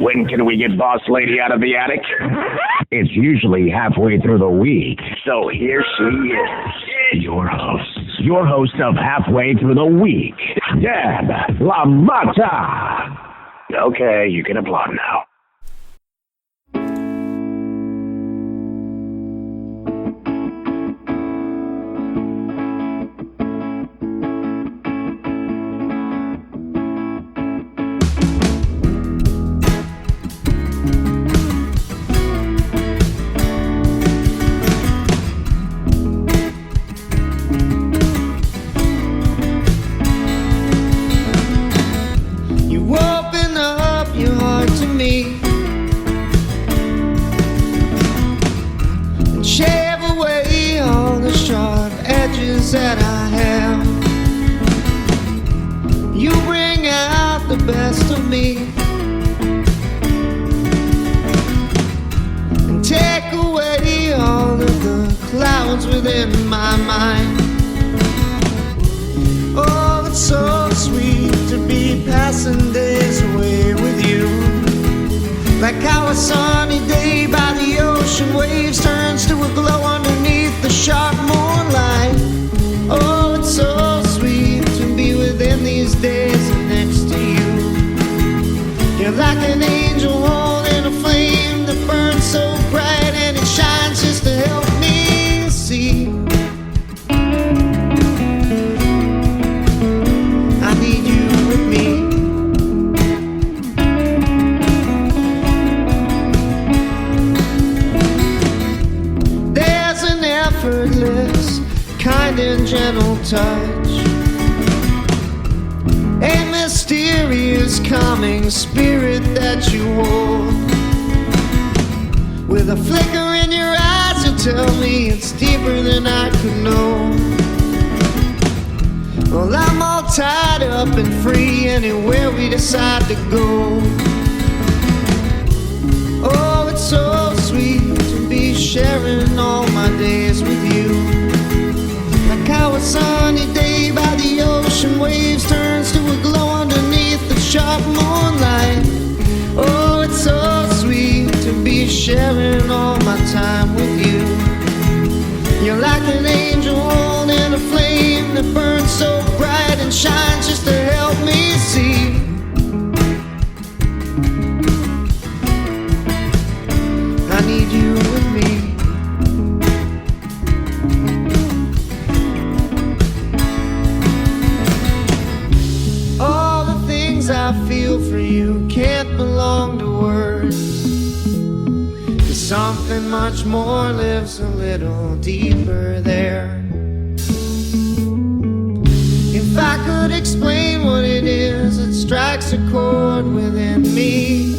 When can we get Boss Lady out of the attic? It's usually halfway through the week. So here she is. Your host of Halfway Through the Week, Deb LaMotta. Okay, you can applaud now. That I have, you bring out the best of me and take away all of the clouds within my mind. Oh, it's so sweet to be passing days away with you, like how a sunny day by the ocean waves turns to a glow underneath the sharp moonlight. Oh, it's so sweet to be within these days and next to you. You're like an angel holding a flame that burns so bright and it shines just to help me see. I need you with me. There's an effortless, kind and gentle touch, a mysterious calming spirit that you hold. With a flicker in your eyes you tell me it's deeper than I could know. Well, I'm all tied up and free anywhere we decide to go. Oh, it's so sweet to be sharing all my days with you, like how a sunny day by the ocean waves turns to a glow underneath the sharp moonlight. Oh, it's so sweet to be sharing all my time with you. You're like an angel holding a flame that burns so bright and shines just to help me see. I need you with me. I feel for you can't belong to words. 'Cause something much more lives a little deeper there. If I could explain what it is that strikes a chord within me,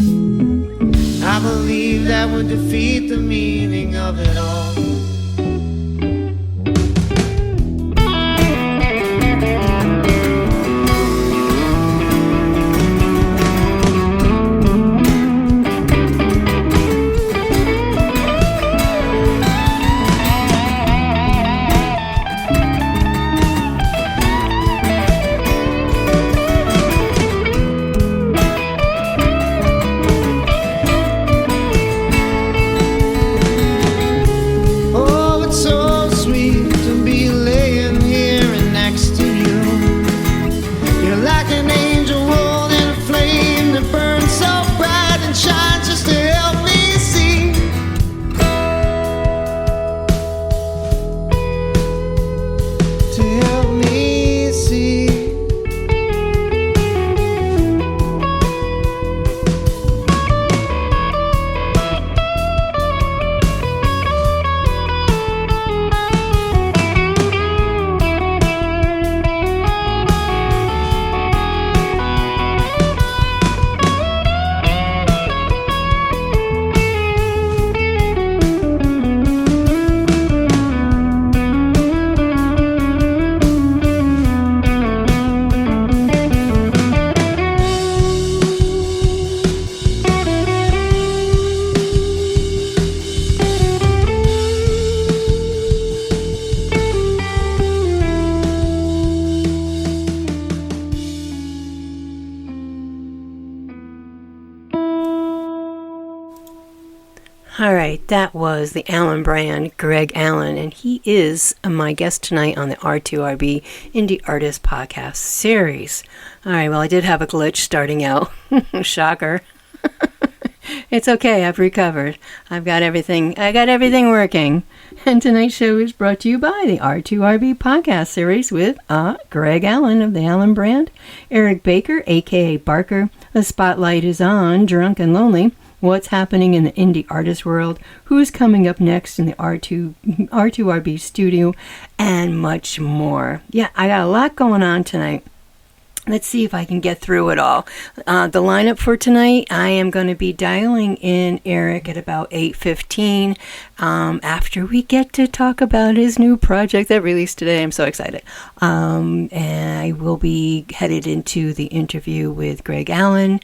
I believe that would defeat the meaning of it all. All right, that was the Allen brand, Greg Allen, and he is my guest tonight on the R2RB Indie Artist Podcast Series. All right, well, I did have a glitch starting out. Shocker. It's okay, I've recovered. I got everything working. And tonight's show is brought to you by the R2RB Podcast Series with Greg Allen of the Allen brand, Eric Bärkär, a.k.a. Bärkär. The spotlight is on Drunk and Lonely. What's happening in the indie artist world, who's coming up next in the R2RB studio, and much more. Yeah, I got a lot going on tonight. Let's see if I can get through it all. The lineup for tonight, I am going to be dialing in Eric at about 8:15 after we get to talk about his new project that released today. I'm so excited. And I will be headed into the interview with Greg Allen.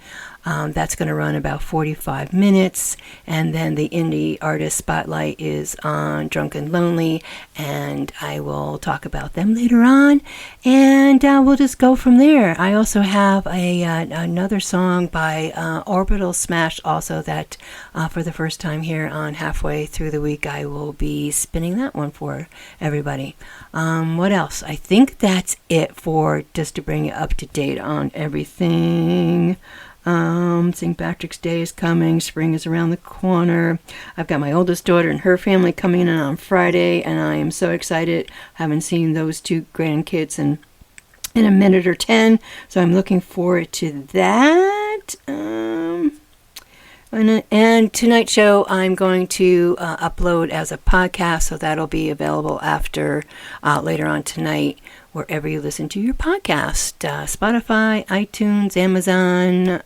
That's going to run about 45 minutes, and then the Indie Artist Spotlight is on Drunk and Lonely, and I will talk about them later on, and we'll just go from there. I also have another song by Orbital Smash also that for the first time here on Halfway Through the Week, I will be spinning that one for everybody. What else? I think that's it for just to bring you up to date on everything. St. Patrick's Day is coming. Spring is around the corner. I've got my oldest daughter and her family coming in on Friday, and I am so excited. I haven't seen those two grandkids in a minute or 10, so I'm looking forward to that. And tonight's show I'm going to upload as a podcast, so that'll be available after later on tonight, wherever you listen to your podcast. Spotify, iTunes, Amazon,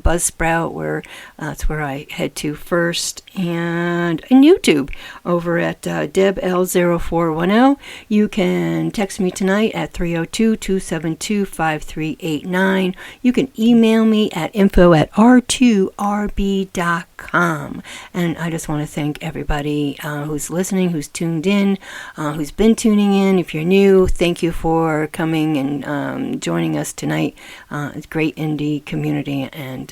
Buzzsprout, that's where I head to first, and YouTube over at DebL0410. You can text me tonight at 302-272-5389. You can email me at info@r2rb.com. And I just want to thank everybody who's listening, who's tuned in, who's been tuning in. If you're new, thank you for coming and joining us tonight. It's a great indie community, and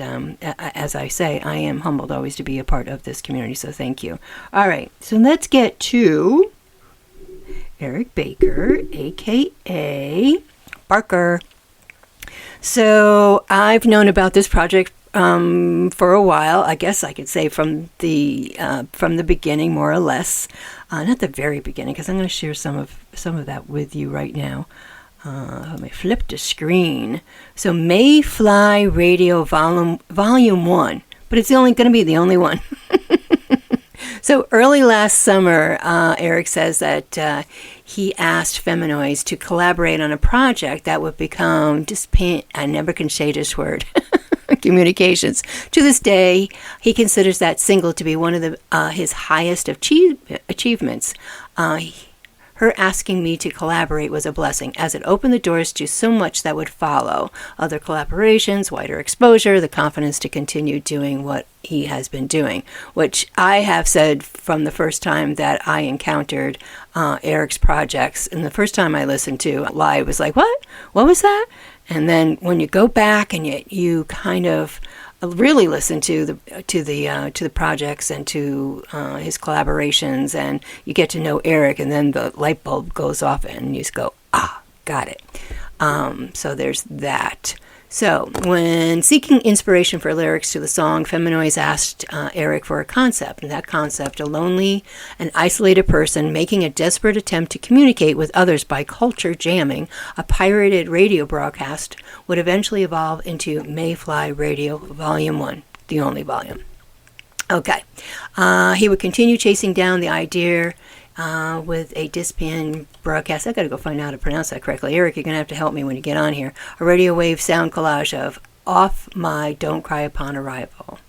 as I say, I am humbled always to be a part of this community, so thank you. All right, so let's get to Eric Bärkär, a.k.a. Bärkär. So I've known about this project for a while. I guess I could say from the beginning, more or less. Not the very beginning, because I'm going to share some of that with you right now. Let me flip the screen. So Mayfly Radio Volume 1, but it's only going to be the only one. So early last summer, Eric says that he asked Feminoids to collaborate on a project that would become, I never can say this word, communications. To this day, he considers that single to be one of his highest achievements. Her asking me to collaborate was a blessing, as it opened the doors to so much that would follow. Other collaborations, wider exposure, the confidence to continue doing what he has been doing, which I have said from the first time that I encountered Eric's projects. And the first time I listened to live, was like, what? What was that? And then when you go back and you kind of really listen to the projects and to his collaborations, and you get to know Eric, and then the light bulb goes off and you just go, got it. So there's that. So when seeking inspiration for lyrics to the song, Feminoids asked Eric for a concept, and that concept, a lonely and isolated person making a desperate attempt to communicate with others by culture jamming a pirated radio broadcast, would eventually evolve into Mayfly Radio Volume 1, the only volume. Okay. He would continue chasing down the idea with a Discman broadcast. I got to go find out how to pronounce that correctly. Eric, you're going to have to help me when you get on here. A radio wave sound collage of Off My Don't Cry Upon Arrival.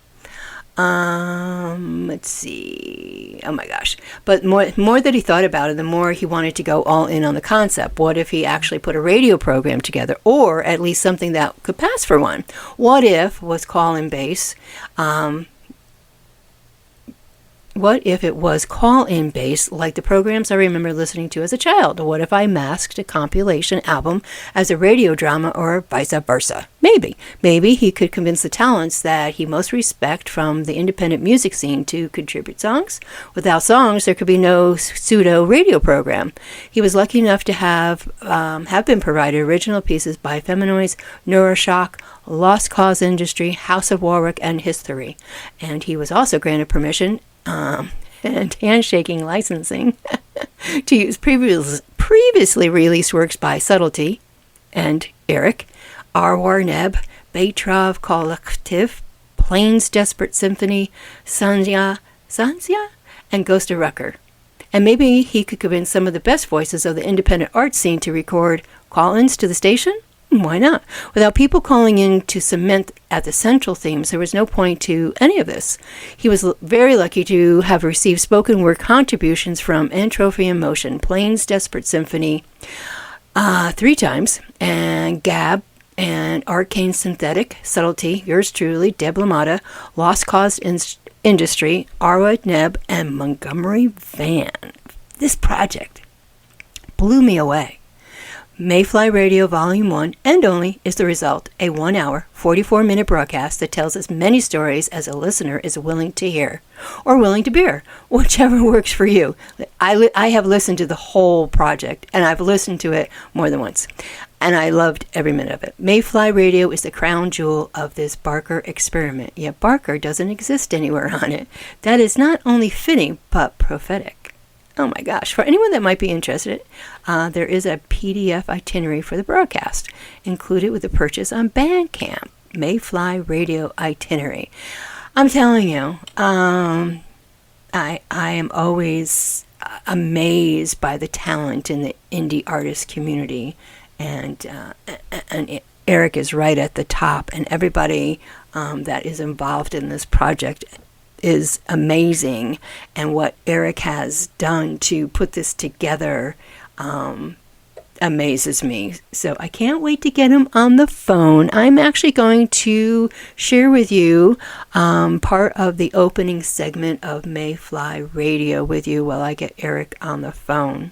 Let's see. Oh my gosh. But more that he thought about it, the more he wanted to go all in on the concept. What if he actually put a radio program together, or at least something that could pass for one? What if was call and bass, What if it was call-in based like the programs I remember listening to as a child? What if I masked a compilation album as a radio drama or vice versa? Maybe. Maybe he could convince the talents that he most respects from the independent music scene to contribute songs. Without songs, there could be no pseudo radio program. He was lucky enough to have been provided original pieces by Feminoids, Neuroshock, Lost Cause Industry, House of Warwick, and History. And he was also granted permission and handshaking licensing to use previously released works by Subtlety and Eric, Arwar Neb, Baitrov Collective, Plains Desperate Symphony, Sanzia, and Ghost of Rucker. And maybe he could convince some of the best voices of the independent art scene to record call-ins to the station? Why not? Without people calling in to cement at the central themes, there was no point to any of this. He was very lucky to have received spoken word contributions from Entrophium Motion, Plains Desperate Symphony 3 times, and Gab, and Arcane Synthetic, Subtlety, yours truly, Deb Lamata, Lost Cause Industry, Arwa Neb, and Montgomery Van. This project blew me away. Mayfly Radio Volume 1 and only is the result, a 1 hour, 44-minute broadcast that tells as many stories as a listener is willing to hear, or willing to bear, whichever works for you. I have listened to the whole project, and I've listened to it more than once, and I loved every minute of it. Mayfly Radio is the crown jewel of this Bärkär experiment, yet Bärkär doesn't exist anywhere on it. That is not only fitting, but prophetic. Oh my gosh, for anyone that might be interested, there is a PDF itinerary for the broadcast, included with the purchase on Bandcamp, Mayfly Radio Itinerary. I'm telling you, I am always amazed by the talent in the indie artist community, and Eric is right at the top, and everybody that is involved in this project is amazing, and what Eric has done to put this together amazes me. So I can't wait to get him on the phone. I'm actually going to share with you part of the opening segment of Mayfly Radio with you while I get Eric on the phone.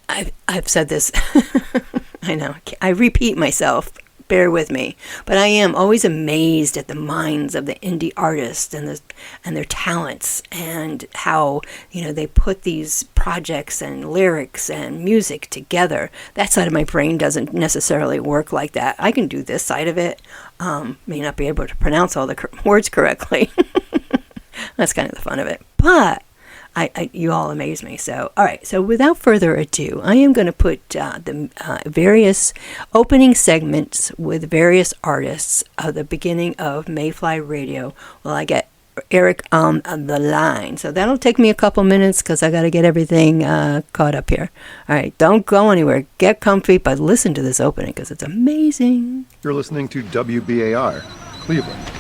I've said this. I know. I repeat myself. Bear with me, but I am always amazed at the minds of the indie artists and their talents, and how they put these projects and lyrics and music together. That side of my brain doesn't necessarily work like that. I can do this side of it, may not be able to pronounce all the words correctly. That's kind of the fun of it, but you all amaze me. So, all right. So, without further ado, I am going to put the various opening segments with various artists of the beginning of Mayfly Radio while I get Eric on the line. So that'll take me a couple minutes because I got to get everything caught up here. All right. Don't go anywhere. Get comfy, but listen to this opening because it's amazing. You're listening to WBAR, Cleveland.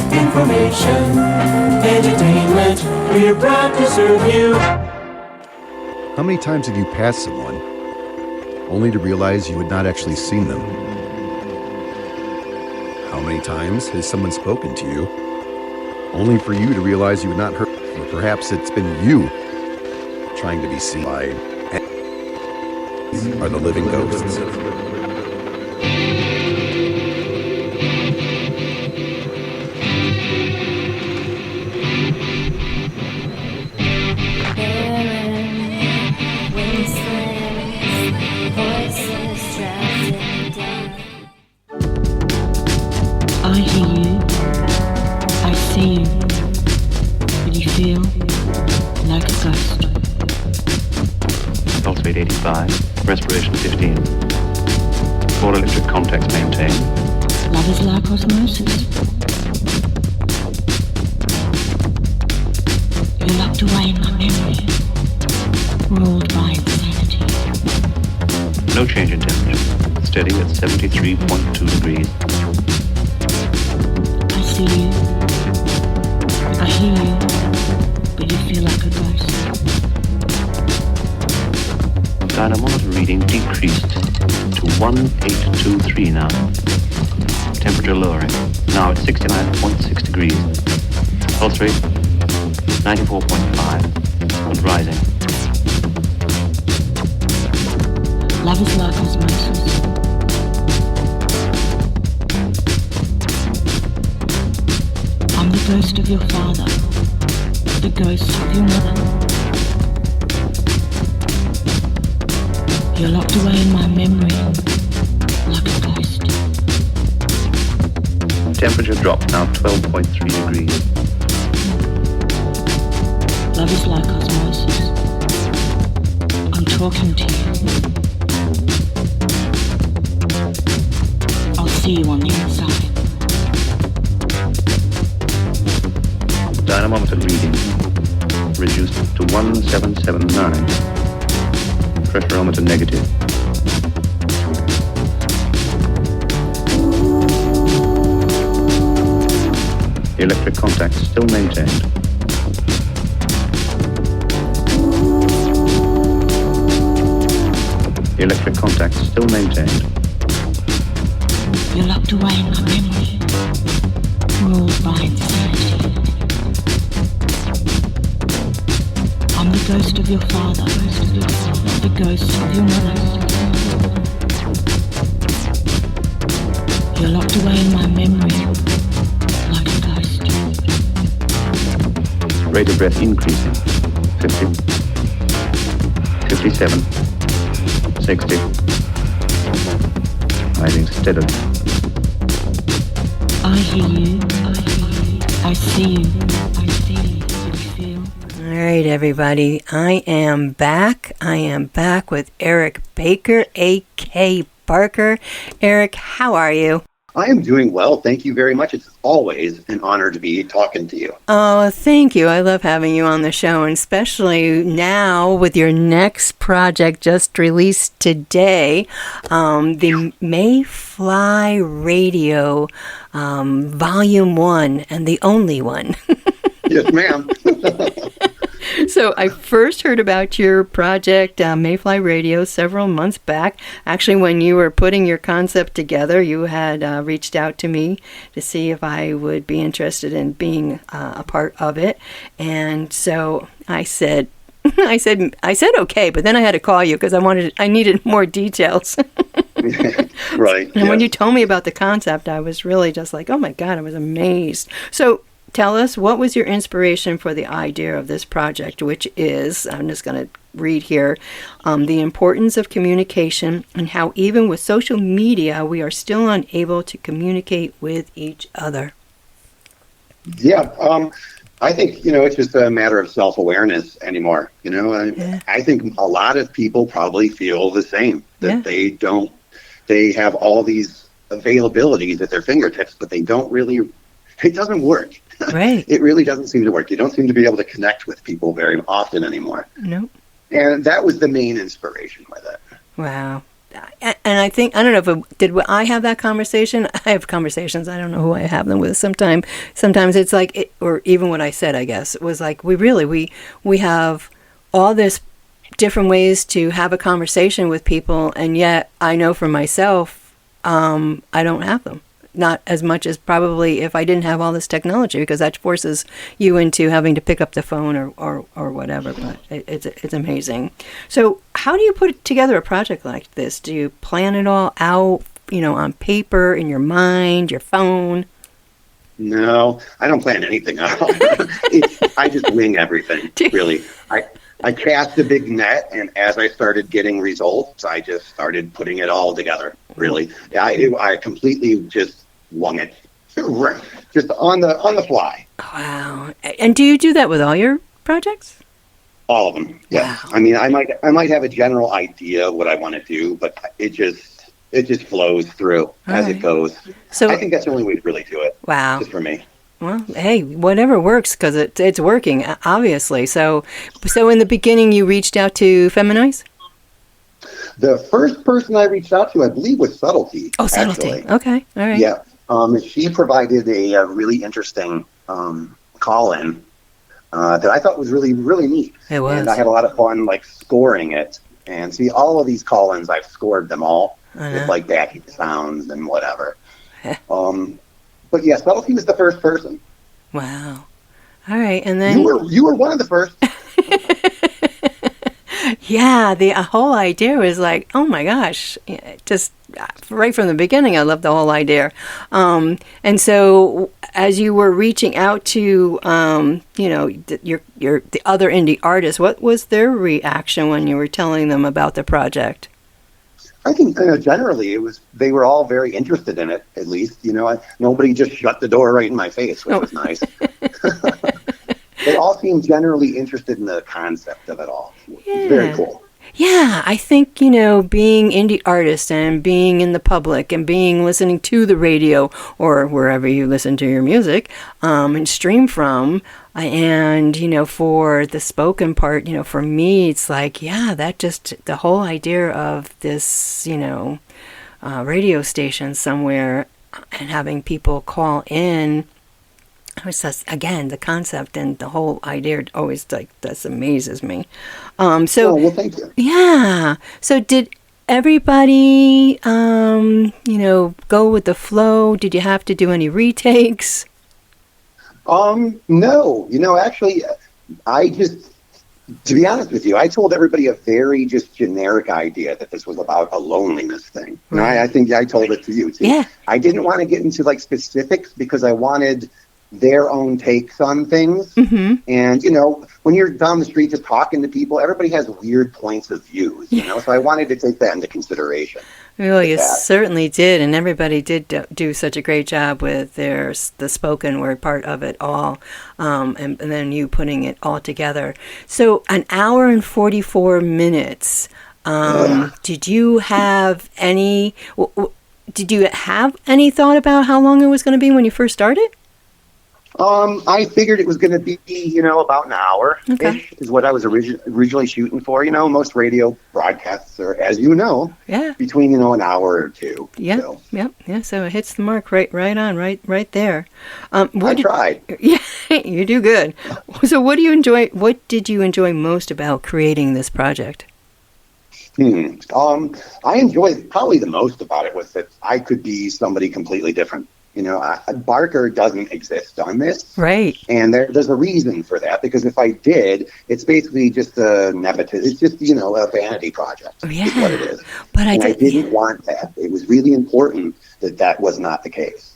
Information, entertainment, we're proud to serve you. How many times have you passed someone, only to realize you had not actually seen them? How many times has someone spoken to you, only for you to realize you had not heard, or perhaps it's been you trying to be seen by, are the living ghosts? I hear you, I see you, but you feel like a ghost. Pulse rate 85, respiration 15. All electric contacts maintained. Love is like osmosis. steady at 73.2 degrees. I see you. I hear you. But you feel like a ghost. Dynamometer reading decreased to 1823 now. Temperature lowering. Now at 69.6 degrees. Pulse rate 94.5 and rising. Love is like osmosis. I'm the ghost of your father, the ghost of your mother. You're locked away in my memory, like a ghost. Temperature dropped now 12.3 degrees. Love is like osmosis. I'm talking to you. I'll see you on the inside. Dynamometer reading reduced to 1779. Pressurometer negative. Electric contact still maintained. Electric contact still maintained. You're locked away in my memory, ruled by insanity. I'm the ghost of your father, the ghost of your mother. You're locked away in my memory, like a ghost. Rate of breath increasing. 50. 57. 60. Rising steadily. I hear you, I see you, I see you, you feel. All right, everybody. I am back. With Eric Bärkär, A.K. Bärkär. Eric, how are you? I am doing well. Thank you very much. It's always an honor to be talking to you. Oh, thank you. I love having you on the show, and especially now with your next project just released today, the Mayfly Radio Volume 1, and the only one. Yes, ma'am. So I first heard about your project, Mayfly Radio, several months back. Actually, when you were putting your concept together, you had reached out to me to see if I would be interested in being a part of it. And so I said okay, but then I had to call you because I needed more details. Right. And when yes. you told me about the concept, I was really just like, oh my God, I was amazed. So tell us, what was your inspiration for the idea of this project, which is, I'm just going to read here, the importance of communication and how even with social media, we are still unable to communicate with each other. Yeah. I think, it's just a matter of self-awareness anymore. I think a lot of people probably feel the same, that they have all these availabilities at their fingertips, but it doesn't work. Right. It really doesn't seem to work. You don't seem to be able to connect with people very often anymore. Nope. And that was the main inspiration with it. Wow. And I think, I don't know did I have that conversation? I have conversations. I don't know who I have them with. Sometimes it's like, or even what I said, I guess, it was like, we have all this different ways to have a conversation with people. And yet I know for myself, I don't have them. Not as much as probably if I didn't have all this technology, because that forces you into having to pick up the phone or whatever. But it's amazing. So how do you put together a project like this? Do you plan it all out, on paper, in your mind, your phone? No, I don't plan anything out. I just wing everything, really. I cast a big net, and as I started getting results, I just started putting it all together, really. I completely just wung it, just on the fly. Wow. And do you do that with all your projects? All of them, yes. Wow. I mean, I might have a general idea of what I want to do, but it just flows through as it goes. So I think that's the only way to really do it. Wow. Just for me. Well, hey, whatever works, because it's working, obviously. So in the beginning, you reached out to Feminize? The first person I reached out to, I believe, was Subtlety. Oh, Subtlety. Actually. Okay. All right. Yeah. She provided a really interesting call-in that I thought was really, really neat. It was. And I had a lot of fun, like, scoring it. And see, all of these call-ins, I've scored them all with, like, backing sounds and whatever. But yeah, Subtlety was the first person. Wow. All right, and then you were one of the first. Yeah, the whole idea was like, oh my gosh, just right from the beginning, I loved the whole idea. And so, as you were reaching out to, the other indie artists, what was their reaction when you were telling them about the project? I think generally they were all very interested in it. At least, nobody just shut the door right in my face, which was nice. They all seemed generally interested in the concept of it all. It's very cool. Yeah, I think, being indie artists and being in the public and listening to the radio or wherever you listen to your music and stream from, and, for the spoken part, for me, it's like, that just, the whole idea of this, radio station somewhere and having people call in, which is, again, the concept and the whole idea always, like, this amazes me. Well, thank you. Yeah. So did everybody, go with the flow? Did you have to do any retakes? No. Actually, to be honest with you, I told everybody a very just generic idea that this was about a loneliness thing. Right. I think I told it to you, too. Yeah. I didn't want to get into, like, specifics because I wanted their own takes on things. Mm-hmm. And, when you're down the street just talking to people, everybody has weird points of views, so I wanted to take that into consideration. Well, you certainly did, and everybody did do such a great job with the spoken word part of it all, and then you putting it all together. So an hour and 44 minutes, did you have any thought about how long it was going to be when you first started? I figured it was going to be, about an hour-ish is what I was originally shooting for. Most radio broadcasts are, as you know, between, an hour or two. Yeah, so. Yeah. So it hits the mark right there. I tried. Yeah, you do good. So what did you enjoy most about creating this project? I enjoyed probably the most about it was that I could be somebody completely different. Bärkär doesn't exist on this. Right. And there's a reason for that, because if I did, it's basically just a nepotism. It's just, a vanity project. Oh, yeah. Is what it is. But I didn't want that. It was really important that was not the case.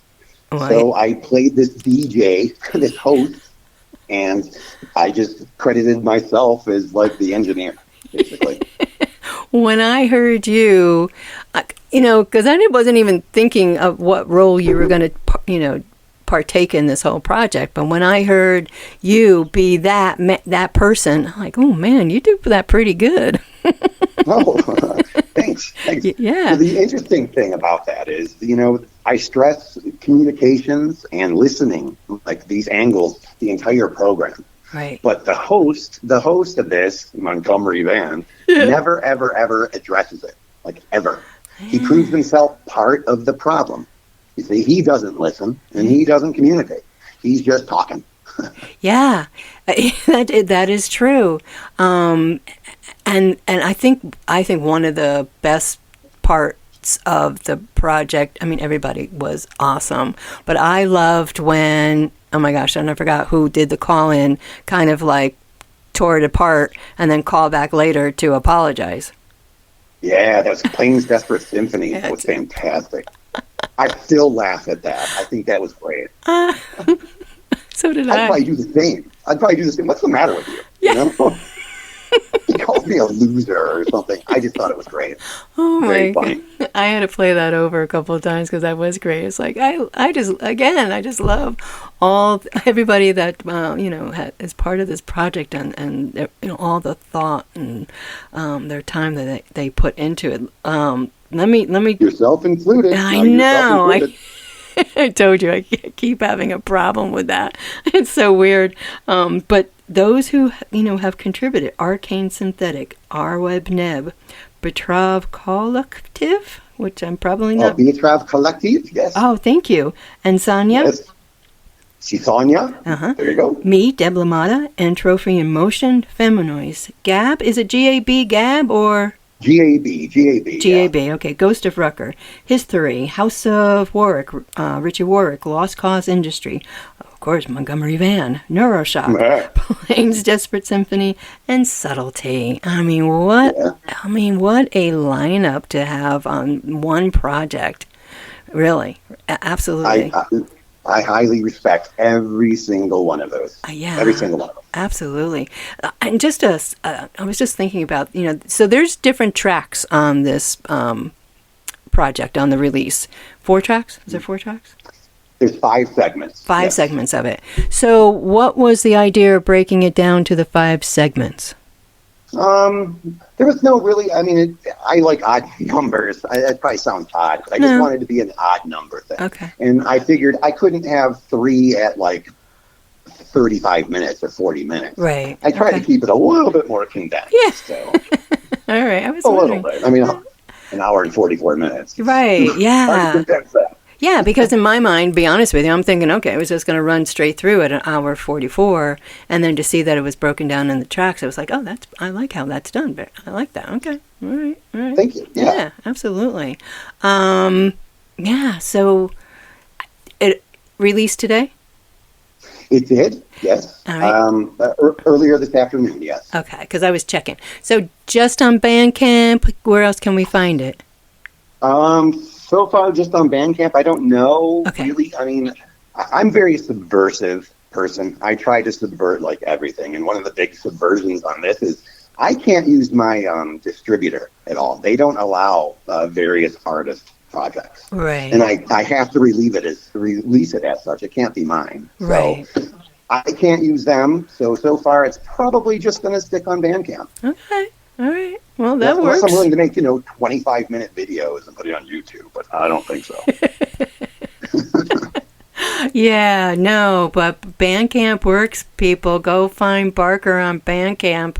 Oh, so I played this DJ, this host, and I just credited myself as, like, the engineer, basically. When I heard you, because I wasn't even thinking of what role you were going to, partake in this whole project. But when I heard you be that person, I'm like, oh man, you do that pretty good. Thanks. Yeah. So the interesting thing about that is, I stress communications and listening, like these angles, the entire program. Right. But the host of this, Montgomery Van, never, ever, ever addresses it. Like, ever. He proves himself part of the problem. You see, he doesn't listen, and he doesn't communicate. He's just talking. Yeah, that is true. And I think one of the best parts of the project, everybody was awesome, but I loved when, oh my gosh, I forgot who did the call-in, kind of like tore it apart and then call back later to apologize. Yeah, that was Plains Desperate Symphony. That was fantastic. I still laugh at that. I think that was great. So did I. I'd probably do the same. What's the matter with you? Yeah. He called me a loser or something. I just thought it was great. Oh my God. I had to play that over a couple of times because that was great. It's like, I just love everybody that, is part of this project and all the thought and their time that they put into it. Let me yourself included. I know. I told you I keep having a problem with that. It's so weird. But those who have contributed: Arcane Synthetic, R Web Neb, Betrav Collective, which I'm probably not. Betrav Collective, yes. Oh, thank you. And Sonia? Yes. Sonia. There you go. Me, Deb Lamata, and Trophy in Motion, Feminoise. Gab, is it G-A-B, Gab, or? G-A-B. G-A-B, yeah. Okay. Ghost of Rucker. History, House of Warwick, Richie Warwick, Lost Cause Industry. Of course, Montgomery Van, Neuroshock, Plains Desperate Symphony, and Subtlety. I mean, what a lineup to have on one project. Really. Absolutely. I highly respect every single one of those. Yeah. Every single one of them. Absolutely. And just I was just thinking about, so there's different tracks on this project, on the release. 4 tracks? Is there 4 tracks? There's 5 segments. 5 segments of it. So what was the idea of breaking it down to the 5 segments? There was no really, I like odd numbers. That probably sounds odd, but I just wanted to be an odd number thing. Okay. And I figured I couldn't have 3 at like 35 minutes or 40 minutes. Right. I tried to keep it a little bit more condensed. Yeah. So. All right. I was wondering. Little bit. An hour and 44 minutes. Right. Yeah. Hard to condense that. Yeah, because in my mind, be honest with you, I'm thinking, okay, I was just going to run straight through at an hour 44, and then to see that it was broken down in the tracks, I was like, oh, I like how that's done. But I like that. Okay, all right. Thank you. Yeah, absolutely. So it released today? It did, yes. All right. Earlier this afternoon, yes. Okay, because I was checking. So just on Bandcamp, where else can we find it? So far, just on Bandcamp, I don't know really. I'm a very subversive person. I try to subvert like everything. And one of the big subversions on this is I can't use my distributor at all. They don't allow various artist projects. Right. And I have to release it as such. It can't be mine. Right. So I can't use them. So far, it's probably just going to stick on Bandcamp. Okay. All right. Well, that works. Unless I'm willing to make, 25-minute videos and put it on YouTube, but I don't think so. Yeah, no, but Bandcamp works, people. Go find Bärkär on Bandcamp.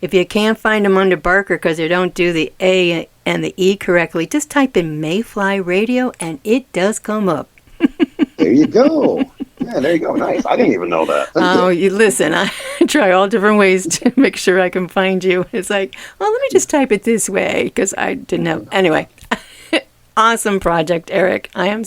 If you can't find them under Bärkär because they don't do the A and the E correctly, just type in Mayfly Radio and it does come up. There you go. Yeah, there you go. Nice. I didn't even know that. You listen, I try all different ways to make sure I can find you. It's like, well, let me just type it this way because I didn't know. Anyway, awesome project, Eric. I am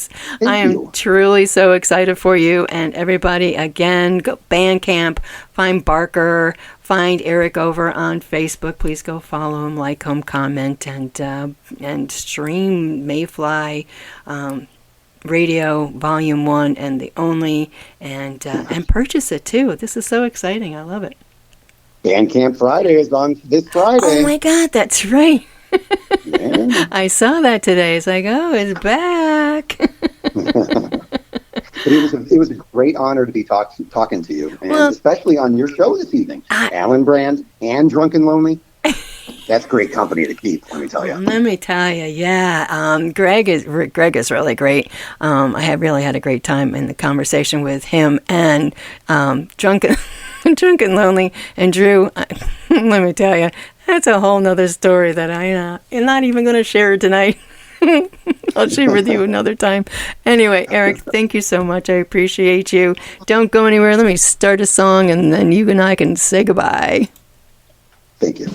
truly so excited for you and everybody. Again, go Bandcamp, find Bärkär, find Eric over on Facebook. Please go follow him, like him, comment, and stream Mayfly Radio Volume 1 and the only, and purchase it too. This is so exciting. I love it. Bandcamp Friday is on this Friday. Oh my God, that's right. Yeah. I saw that today. It's like, oh, it's back. But it was a great honor to be talking to you, and especially on your show this evening. Alan Brand and Drunken Lonely. That's great company to keep, let me tell you. Let me tell you, yeah. Greg is really great. I have really had a great time in the conversation with him and Drunken Lonely and Drew. Let me tell you, that's a whole nother story that I'm not even going to share tonight. I'll share with you another time. Anyway, Eric, thank you so much. I appreciate you. Don't go anywhere. Let me start a song, and then you and I can say goodbye. Thank you.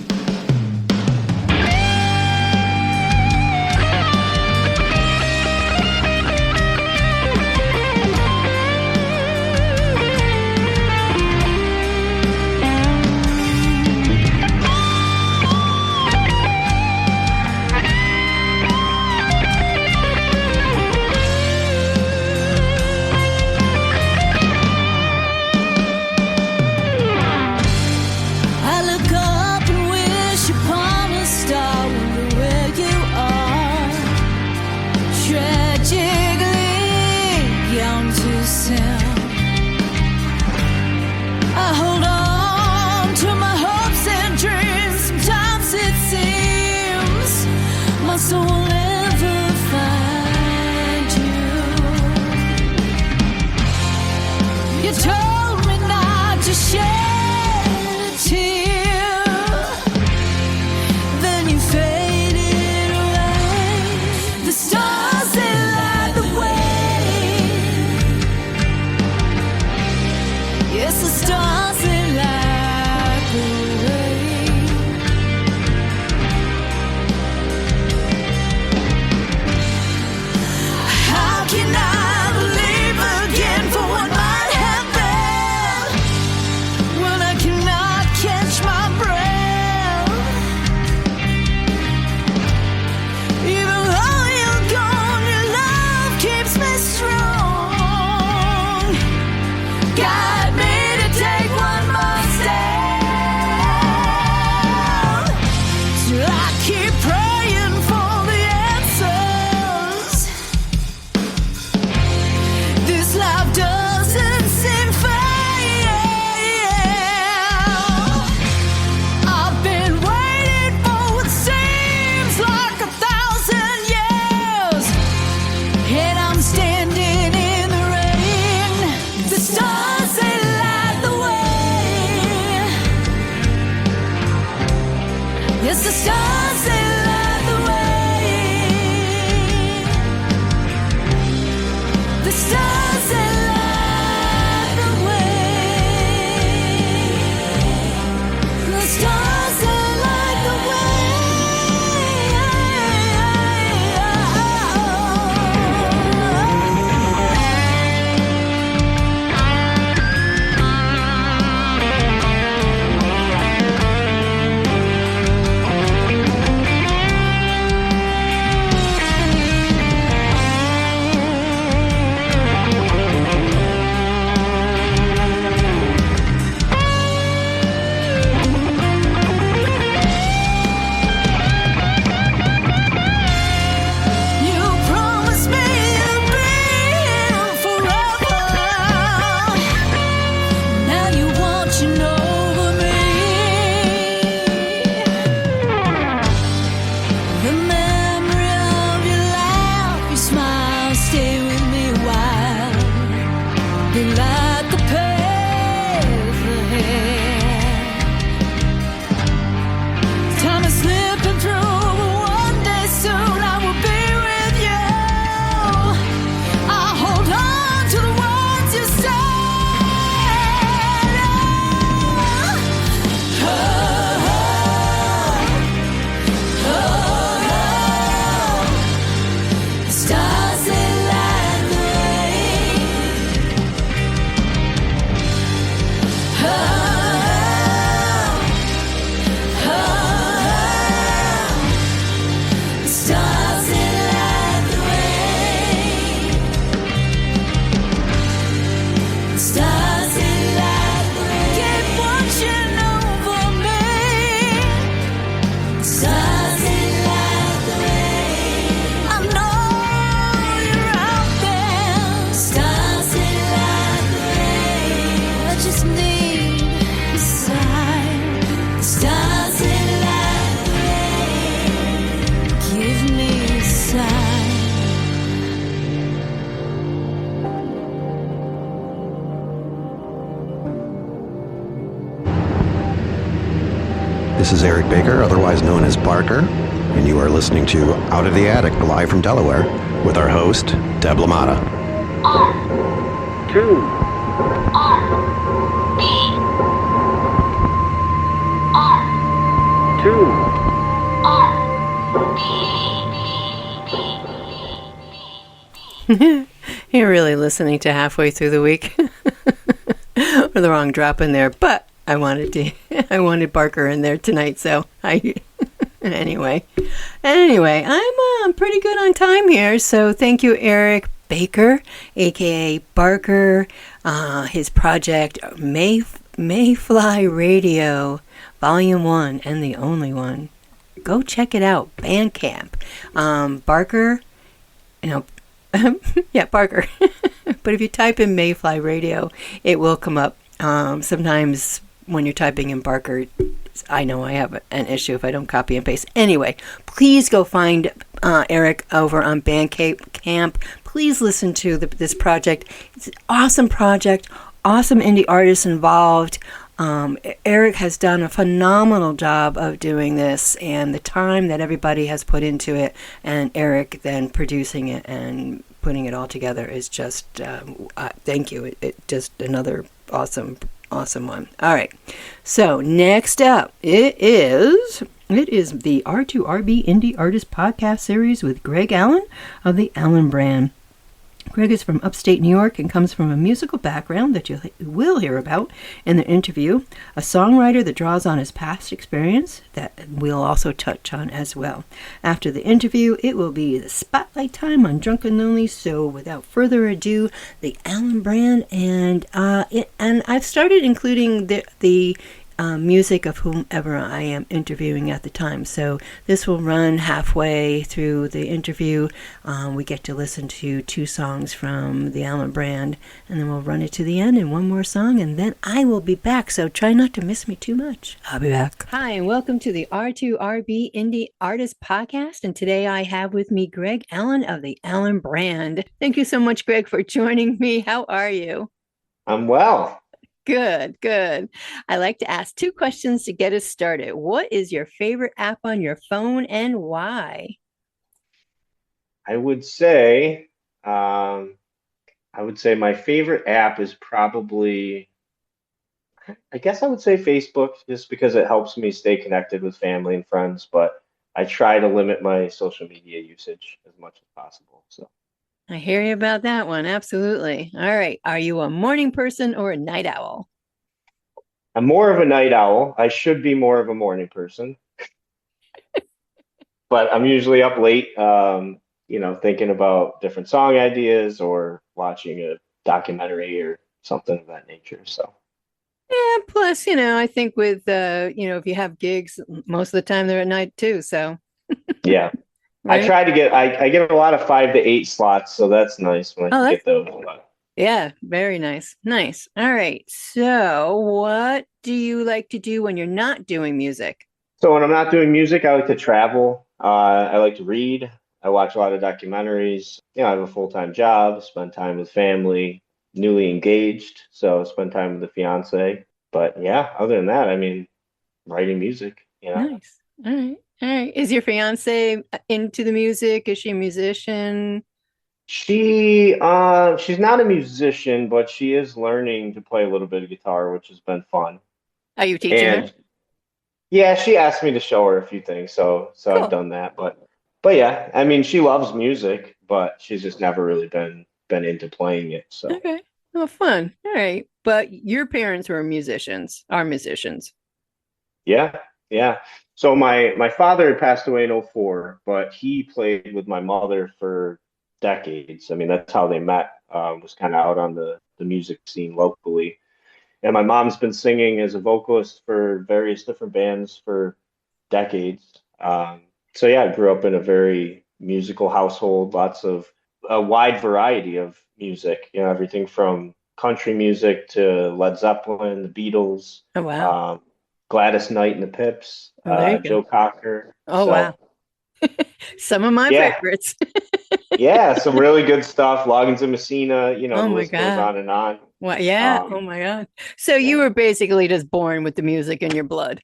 stars they light the way. The stars they light the way. The stars they light the You promised me you'd be here forever. Now you're watching over me. The memory of your laugh, your smile, stay with me a while. They light the path ahead. Time is slipping through, but one day soon I will be with you. I'll hold on to the words you said. Oh, oh, oh, oh. The stars they light the way. Oh, oh, oh. The stars they light the way. The stars they light the way. Keep watching over me. The stars they light the way. I know you're out there. The stars they light the way. I just need a sign. The stars they light the way. Give me a sign. This is Eric Bärkär, otherwise known as Bärkär, and you are listening to Out of the Attic, live from Delaware, with our host, Deb LaMotta. You're really listening to halfway through the week. Or the wrong drop in there, but I wanted Bärkär in there tonight, so anyway, I'm pretty good on time here, so thank you, Eric Bärkär, aka Bärkär, his project Mayfly Radio, Volume 1, and the only one. Go check it out, Bandcamp. Bärkär, yeah, Bärkär. But if you type in Mayfly Radio, it will come up. Sometimes when you're typing in Bärkär, I know I have an issue if I don't copy and paste. Anyway, please go find Eric over on Bandcamp. Please listen to this project. It's an awesome project, awesome indie artists involved. Eric has done a phenomenal job of doing this, and the time that everybody has put into it, and Eric then producing it and putting it all together is just, thank you. It just another awesome one. All right. So next up, it is the R2RB Indie Artist Podcast Series with Greg Allen of the Allen brand. Greg is from upstate New York and comes from a musical background that you will hear about in the interview, a songwriter that draws on his past experience that we'll also touch on as well. After the interview, it will be the spotlight time on Drunken Lonely, so without further ado, the Allen brand, and I've started including the music of whomever I am interviewing at the time. So this will run halfway through the interview. We get to listen to 2 songs from the Allen brand, and then we'll run it to the end and one more song, and then I will be back. So try not to miss me too much. I'll be back. Hi, and welcome to the R2RB Indie Artist Podcast. And today I have with me Greg Allen of the Allen brand. Thank you so much, Greg, for joining me. How are you? I'm well. Good, good. I like to ask 2 questions to get us started. What is your favorite app on your phone and why? I would say, um, I would say my favorite app is probably, I guess I would say Facebook, just because it helps me stay connected with family and friends, but I try to limit my social media usage as much as possible. So I hear you about that one. Absolutely. All right. Are you a morning person or a night owl? I'm more of a night owl. I should be more of a morning person, but I'm usually up late, thinking about different song ideas or watching a documentary or something of that nature. So. Yeah, plus, I think with if you have gigs, most of the time they're at night too. So, Yeah. right? I get a lot of 5 to 8 slots, so that's nice when I Oh, can that's get those. But yeah, very nice. Nice. All right. So, what do you like to do when you're not doing music? so when I'm not doing music, I like to travel. I like to read. I watch a lot of documentaries. I have a full-time job, spend time with family, newly engaged, so spend time with the fiance. But yeah, other than that, I mean, writing music. Nice. All right. All right. Is your fiance into the music? Is she a musician? She's not a musician, but she is learning to play a little bit of guitar, which has been fun. Are you teaching her? And yeah, she asked me to show her a few things, so I've Cool. done that. But yeah, I mean, she loves music, but she's just never really been into playing it. So Okay. Oh, fun. All right. But your parents were musicians, are musicians. yeah, yeah. So my father had passed away in '04, but he played with my mother for decades. I mean, that's how they met. Was kind of out on the music scene locally. And my mom's been singing as a vocalist for various different bands for decades. So yeah, I grew up in a very musical household, lots of a wide variety of music, everything from country music to Led Zeppelin, the Beatles, Oh, wow. um, Gladys Knight and the Pips, Oh, there you go. Joe Cocker. Oh, wow. So Some of my yeah, favorites. yeah, some really good stuff. Loggins and Messina, Oh the my list goes God. on and on. Well, yeah. Oh Um, my God. So you yeah. were basically just born with the music in your blood.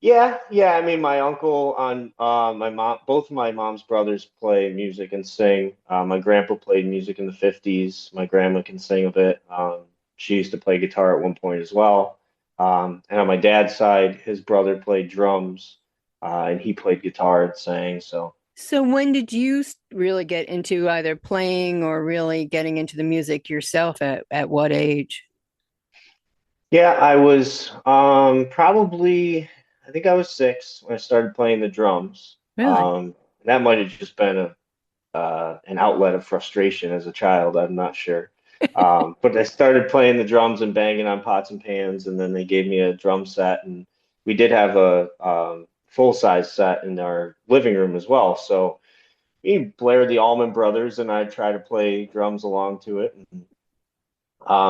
Yeah, yeah. I mean, my uncle on my mom, both of my mom's brothers play music and sing. My grandpa played music in the 50s. My grandma can sing a bit. She used to play guitar at one point as well. And on my dad's side, his brother played drums, and he played guitar and sang. So So when did you really get into either playing or really getting into the music yourself at what age? yeah, I was probably, I think I was 6 when I started playing the drums. Really? That might have just been an outlet of frustration as a child. I'm not sure. But I started playing the drums and banging on pots and pans, and then they gave me a drum set, and we did have a full size set in our living room as well. So we blared the Allman Brothers, and I'd try to play drums along to it. And,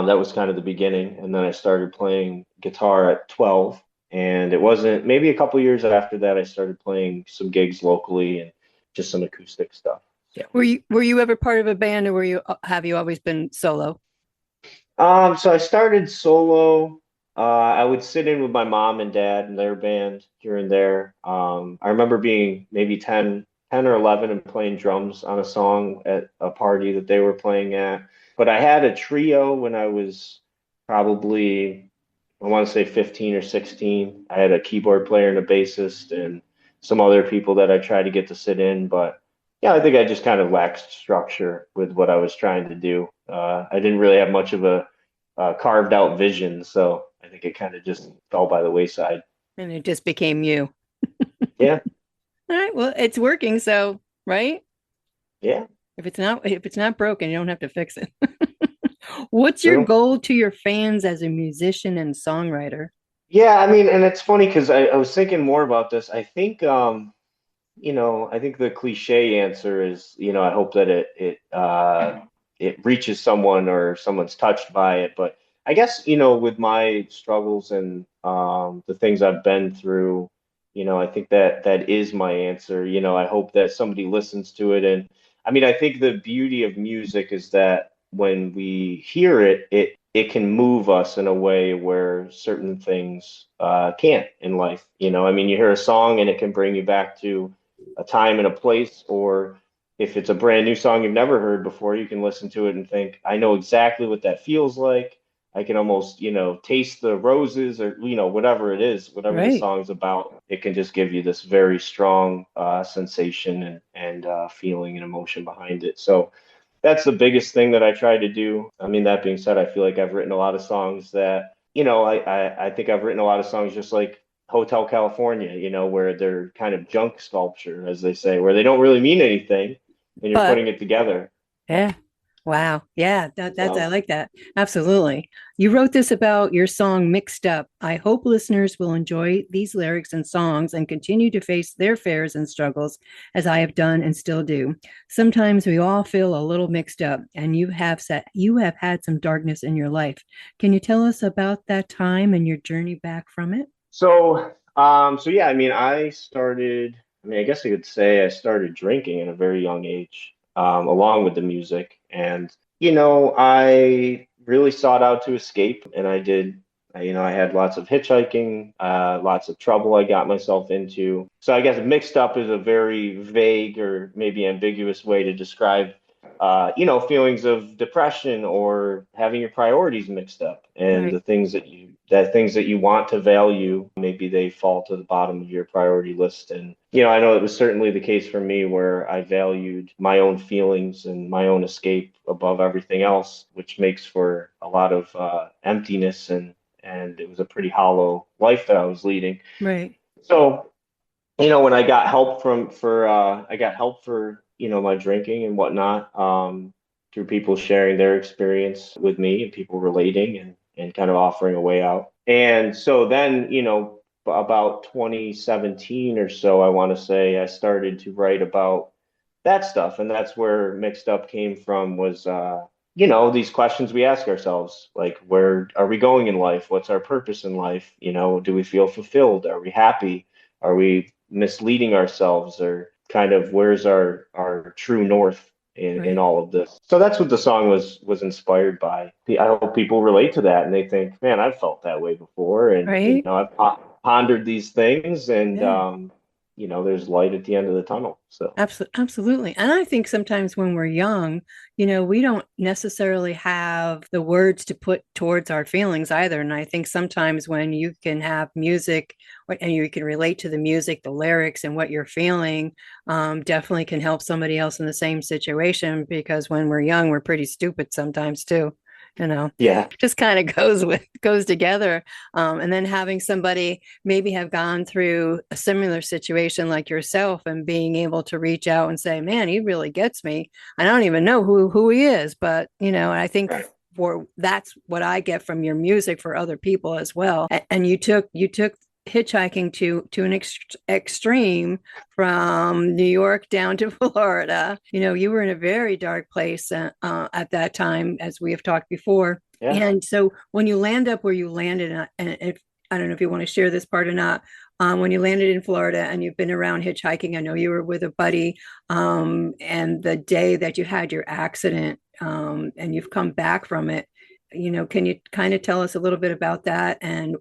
that was kind of the beginning, and then I started playing guitar at 12. And it wasn't maybe a couple years after that I started playing some gigs locally and just some acoustic stuff. So. Were you ever part of a band or have you always been solo? So I started solo. I would sit in with my mom and dad and their band here and there. I remember being maybe 10 or 11 and playing drums on a song at a party that they were playing at. But I had a trio when I was probably, I want to say 15 or 16. I had a keyboard player and a bassist and some other people that I tried to get to sit in, but yeah, I think I just kind of lacked structure with what I was trying to do. I didn't really have much of a carved out vision, so I think it kind of just fell by the wayside. And it just became you. Yeah, All right. Well, it's working, so right? yeah, If it's not broken, you don't have to fix it. What's your true. goal to your fans as a musician and songwriter? Yeah, I mean, and it's funny because I was thinking more about this. I think I think the cliche answer is, I hope that it reaches someone or someone's touched by it. But I guess, with my struggles and the things I've been through, I think that is my answer. I hope that somebody listens to it. And I mean, I think the beauty of music is that when we hear it, it can move us in a way where certain things can't in life. You know, I mean, you hear a song and it can bring you back to a time and a place, or if it's a brand new song you've never heard before, you can listen to it and think, I know exactly what that feels like. I can almost, you know, taste the roses, or, you know, whatever it is, whatever the Right. song's about, it can just give you this very strong sensation and feeling and emotion behind it. So that's the biggest thing that I try to do. I mean, that being said, I feel like I've written a lot of songs that, you know, I think I've written a lot of songs just like Hotel California, you know, where they're kind of junk sculpture, as they say, where they don't really mean anything and you're But putting it together. yeah. Wow. Yeah, that's I So, like that. Absolutely. You wrote this about your song Mixed Up. I hope listeners will enjoy these lyrics and songs and continue to face their fears and struggles as I have done and still do. Sometimes we all feel a little mixed up, and you have had some darkness in your life. Can you tell us about that time and your journey back from it? so yeah, I mean, I guess I could say I started drinking at a very young age, along with the music. And, you know, I really sought out to escape, and I did. You know, I had lots of hitchhiking, lots of trouble I got myself into. So I guess mixed up is a very vague or maybe ambiguous way to describe, you know, feelings of depression or having your priorities mixed up, and Right. the things that you want to value, maybe they fall to the bottom of your priority list. And, you know, I know it was certainly the case for me, where I valued my own feelings and my own escape above everything else, which makes for a lot of emptiness, and it was a pretty hollow life that I was leading. Right. So, you know, when I got help I got help for, you know, my drinking and whatnot, through people sharing their experience with me and people relating and kind of offering a way out. And so then, you know, about 2017 or so, I want to say, I started to write about that stuff. And that's where Mixed Up came from, was, you know, these questions we ask ourselves, like, where are we going in life? What's our purpose in life? You know, do we feel fulfilled? Are we happy? Are we misleading ourselves? Or kind of, where's our true north in Right. all of this? So that's what the song was inspired by. I hope people relate to that and they think, man, I've felt that way before, and, you Right. know, I've pondered these things, and Yeah. you know, there's light at the end of the tunnel. So Absolutely. And I think sometimes when we're young, you know, we don't necessarily have the words to put towards our feelings either. And I think sometimes when you can have music and you can relate to the music, the lyrics, and what you're feeling, definitely can help somebody else in the same situation, because when we're young, we're pretty stupid sometimes too. You know, yeah. just kind of goes together. And then having somebody maybe have gone through a similar situation like yourself, and being able to reach out and say, man, he really gets me. I don't even know who he is, but, you know, I think Right. for that's what I get from your music for other people as well. And you took hitchhiking to an extreme from New York down to Florida. You know, you were in a very dark place at that time, as we have talked before. Yeah. And so when you land up where you landed, and if I don't know if you want to share this part or not, when you landed in Florida and you've been around hitchhiking, I know you were with a buddy, and the day that you had your accident, and you've come back from it, you know, can you kind of tell us a little bit about that, and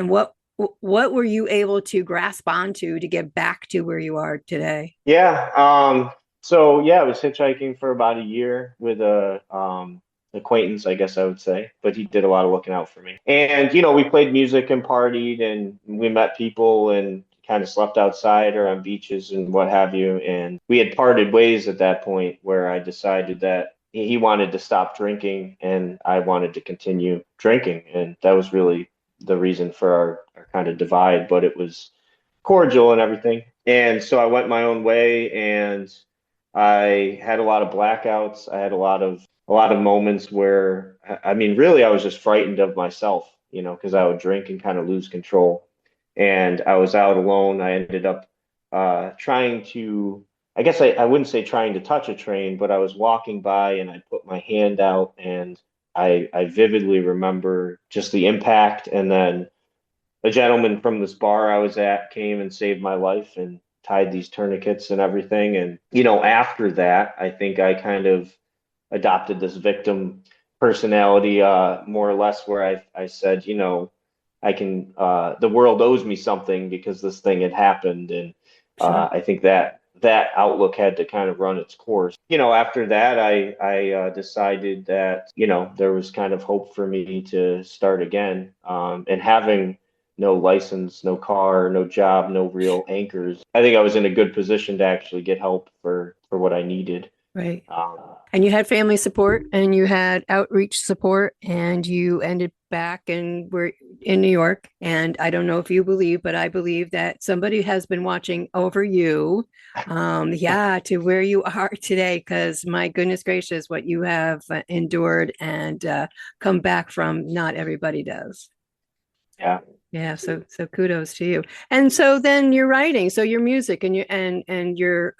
what were you able to grasp onto to get back to where you are today? Yeah. So yeah, I was hitchhiking for about a year with a acquaintance, I guess I would say, but he did a lot of looking out for me. And, you know, we played music and partied, and we met people and kind of slept outside or on beaches and what have you. And we had parted ways at that point, where I decided that he wanted to stop drinking and I wanted to continue drinking. And that was really the reason for our kind of divide, but it was cordial and everything. And so I went my own way, and I had a lot of blackouts. I had a lot of moments where, I mean, really, I was just frightened of myself, you know, because I would drink and kind of lose control. And I was out alone. I ended up trying to, I guess I wouldn't say trying to touch a train, but I was walking by and I put my hand out, and I vividly remember just the impact. And then a gentleman from this bar I was at came and saved my life and tied these tourniquets and everything. And, you know, after that, I think I kind of adopted this victim personality, more or less, where I said, you know, I can, the world owes me something because this thing had happened. And Sure. I think that outlook had to kind of run its course. You know, after that, I decided that, you know, there was kind of hope for me to start again. And having no license, no car, no job, no real anchors, I think I was in a good position to actually get help for what I needed. Right. Um, And you had family support and you had outreach support and you ended back and were in New York. And I don't know if you believe, but I believe that somebody has been watching over you, to where you are today. Because my goodness gracious, what you have endured and come back from, not everybody does. yeah. Yeah, so kudos to you. And so then you're writing, so your music and your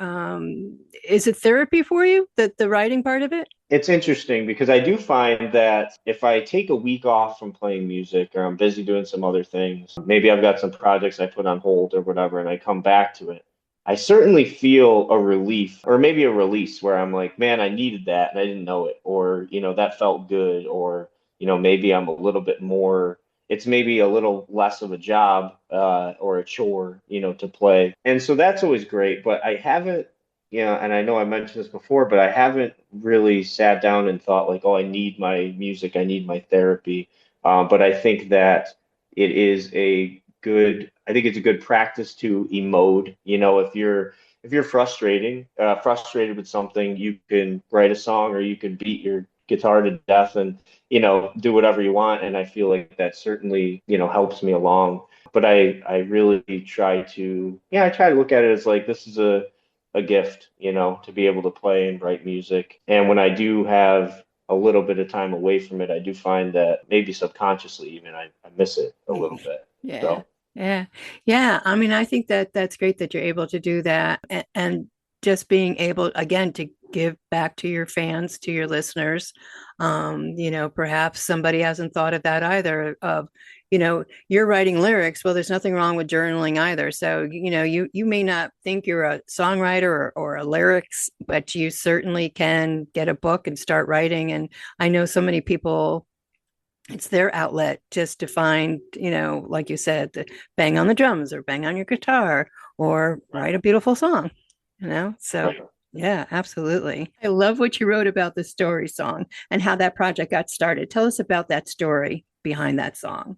is it therapy for you, the writing part of it? It's interesting because I do find that if I take a week off from playing music or I'm busy doing some other things, maybe I've got some projects I put on hold or whatever, and I come back to it, I certainly feel a relief or maybe a release where I'm like, man, I needed that and I didn't know it, or, you know, that felt good, or, you know, maybe I'm a little bit more, it's maybe a little less of a job or a chore, you know, to play. And so that's always great, but I haven't, you know, and I know I mentioned this before, but I haven't really sat down and thought like, oh, I need my music, I need my therapy. But I think that it is a good, I think it's a good practice to emote. You know, if you're frustrated with something, you can write a song or you can beat your guitar to death and, you know, do whatever you want. And I feel like that certainly, you know, helps me along. But I really try to, yeah, I try to look at it as like this is a gift, you know, to be able to play and write music. And when I do have a little bit of time away from it, I do find that maybe subconsciously even I miss it a little bit. Yeah. So Yeah. Yeah. I mean, I think that that's great that you're able to do that and just being able, again, to give back to your fans, to your listeners. Perhaps somebody hasn't thought of that either of, you're writing lyrics. Well, there's nothing wrong with journaling either. So, you may not think you're a songwriter or a lyrics, but you certainly can get a book and start writing. And I know so many people, it's their outlet just to find, like you said, to bang on the drums or bang on your guitar or write a beautiful song, So yeah, absolutely. I love what you wrote about the story song and how that project got started. Tell us about that story behind that song.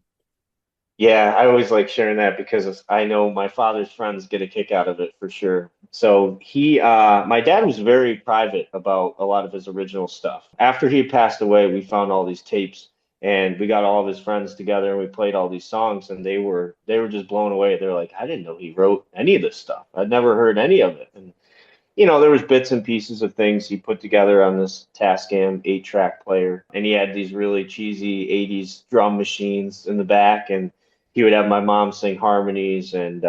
yeah, I always like sharing that because I know my father's friends get a kick out of it for sure. So my dad was very private about a lot of his original stuff. After he had passed away, we found all these tapes and we got all of his friends together and we played all these songs and they were just blown away. They're like, I didn't know he wrote any of this stuff. I'd never heard any of it. And there was bits and pieces of things he put together on this Tascam 8-track player. And he had these really cheesy 80s drum machines in the back. And he would have my mom sing harmonies and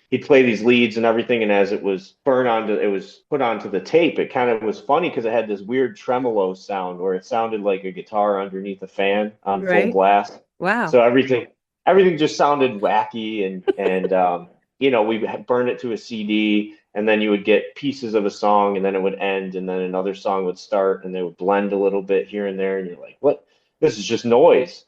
he'd play these leads and everything. And as it was put onto the tape, it kind of was funny because it had this weird tremolo sound where it sounded like a guitar underneath a fan on full blast. Wow. So everything just sounded wacky and we burned it to a CD. And then you would get pieces of a song and then it would end and then another song would start and they would blend a little bit here and there. And you're like, what? This is just noise.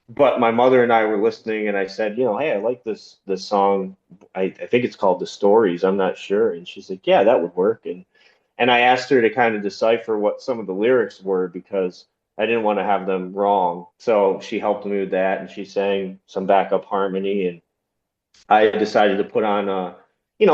But my mother and I were listening and I said, hey, I like this song. I think it's called The Stories. I'm not sure. And she's like, yeah, that would work. And I asked her to kind of decipher what some of the lyrics were because I didn't want to have them wrong. So she helped me with that and she sang some backup harmony. And I decided to put on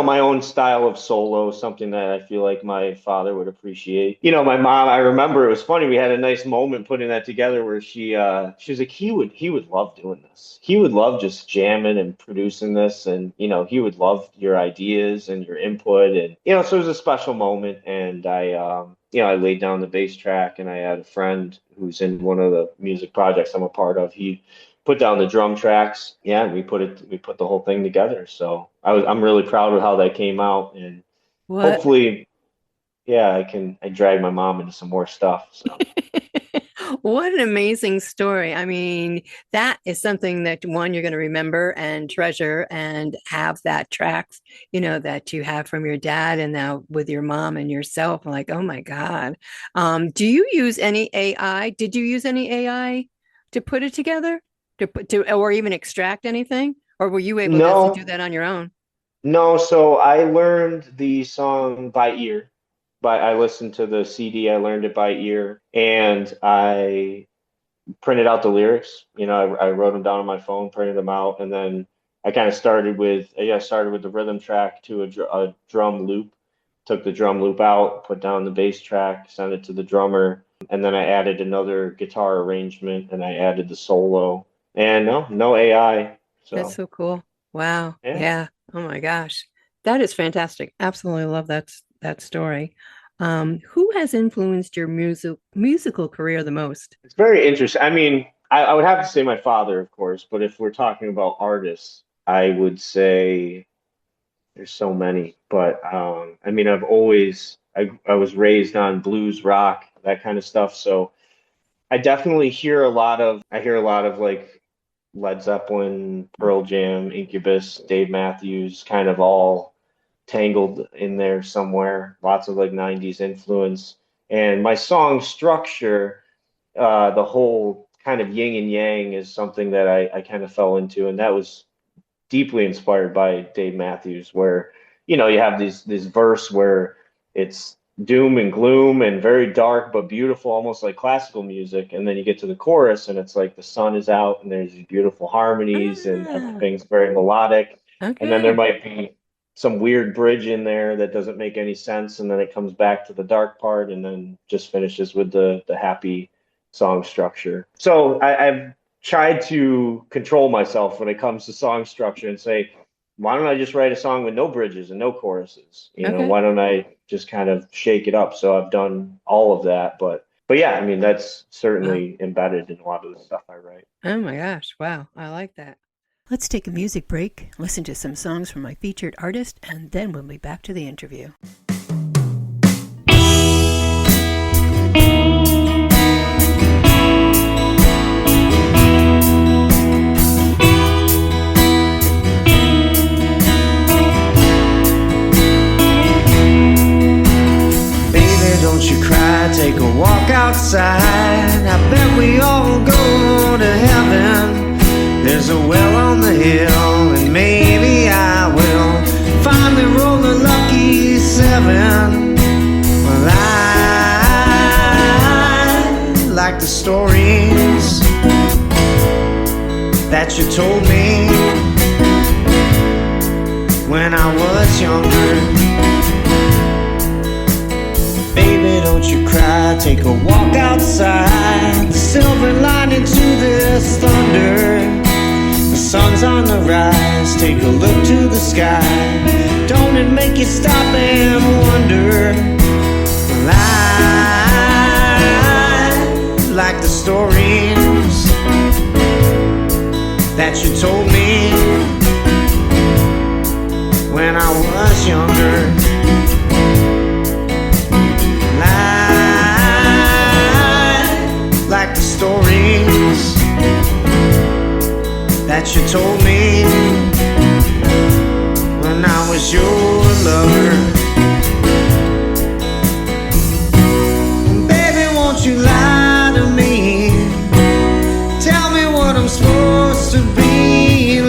my own style of solo, something that I feel like my father would appreciate. My mom, I remember it was funny. We had a nice moment putting that together where she was like, he would love doing this. He would love just jamming and producing this. And, he would love your ideas and your input. And, so it was a special moment. And I laid down the bass track and I had a friend who's in one of the music projects I'm a part of. He put down the drum tracks. Yeah, and we put the whole thing together. So I'm really proud of how that came out, and hopefully, yeah, I drag my mom into some more stuff. So. What an amazing story. I mean, that is something that one, you're going to remember and treasure and have that tracks, that you have from your dad and now with your mom and yourself. Like, oh my God. Do you use any AI? Did you use any AI to put it together or even extract anything? Or were you able No, to do that on your own? no. So I learned the song by ear. But I listened to the CD, I learned it by ear, and I printed out the lyrics. I wrote them down on my phone, printed them out, and then I kind of started with the rhythm track to a drum loop. Took the drum loop out, put down the bass track, sent it to the drummer, and then I added another guitar arrangement, and I added the solo. And no AI. So That's so cool. Wow. yeah. Yeah. Oh my gosh. That is fantastic. Absolutely love that story. Who has influenced your musical career the most? It's very interesting. I mean, I would have to say my father, of course, but if we're talking about artists, I would say there's so many. But I mean, I was raised on blues, rock, that kind of stuff. So I definitely hear a lot of like Led Zeppelin, Pearl Jam, Incubus, Dave Matthews, kind of all tangled in there somewhere. Lots of like 90s influence. And my song structure, the whole kind of yin and yang is something that I kind of fell into. And that was deeply inspired by Dave Matthews, where, you have this verse where it's doom and gloom and very dark, but beautiful, almost like classical music. And then you get to the chorus and it's like the sun is out and there's these beautiful harmonies and everything's very melodic. Okay. And then there might be some weird bridge in there that doesn't make any sense, and then it comes back to the dark part and then just finishes with the happy song structure. So I've tried to control myself when it comes to song structure and say, why don't I just write a song with no bridges and no choruses? Why don't I just kind of shake it up? So I've done all of that, but yeah, I mean, that's certainly embedded in a lot of the stuff I write. Oh my gosh. Wow. I like that. Let's take a music break, listen to some songs from my featured artist, and then we'll be back to the interview. Baby, don't you cry, take a walk outside. I bet we all go to heaven. There's a well on the hill, and maybe I will finally roll the lucky 7. Well, I like the stories that you told me when I was younger. Baby, don't you cry, take a walk outside. The silver lining to this thunder. The sun's on the rise, take a look to the sky. Don't it make you stop and wonder? Well, I like the stories that you told me when I was younger. I like the stories that you told me when I was your lover. Baby, won't you lie to me? Tell me what I'm supposed to believe.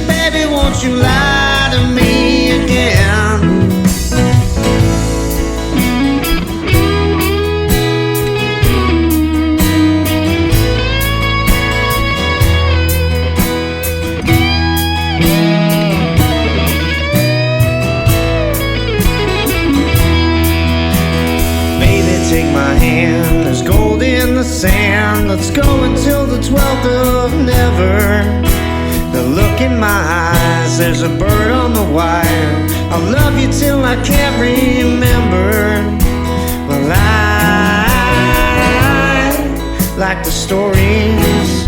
Baby, won't you lie to me again? There's gold in the sand. Let's go until the 12th of never. The look in my eyes, there's a bird on the wire. I'll love you till I can't remember. Well, I like the stories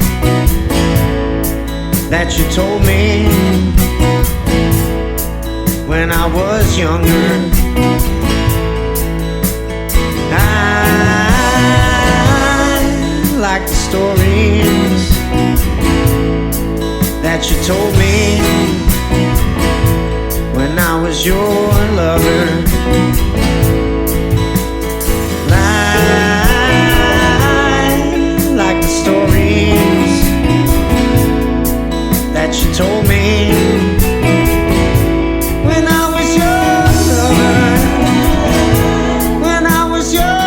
that you told me when I was younger. I like the stories that you told me when I was your lover. Like the stories that you told me when I was your lover. When I was your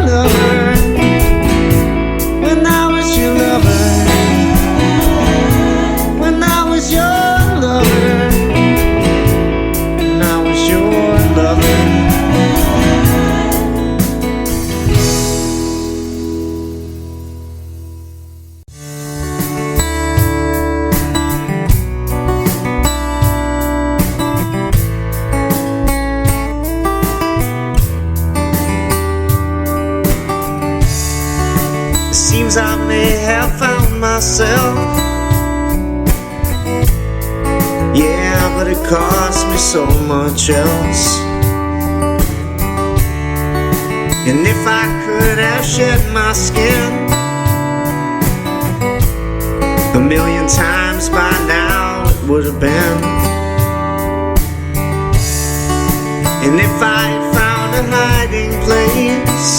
lover. When I was your lover. When I was your lover. When I was your lover. Seems I may have found myself. Yeah, but it cost me so much else. And if I could have shed my skin 1,000,000 times by now, it would have been. And if I had found a hiding place,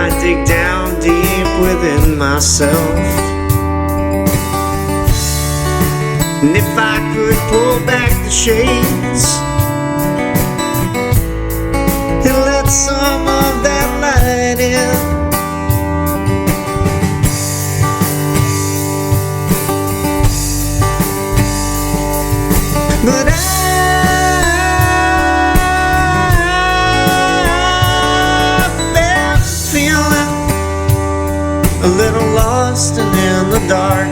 I dig down deep within myself. And if I could pull back the shades and let some of that light in, but I've been feeling a little lost and in the dark.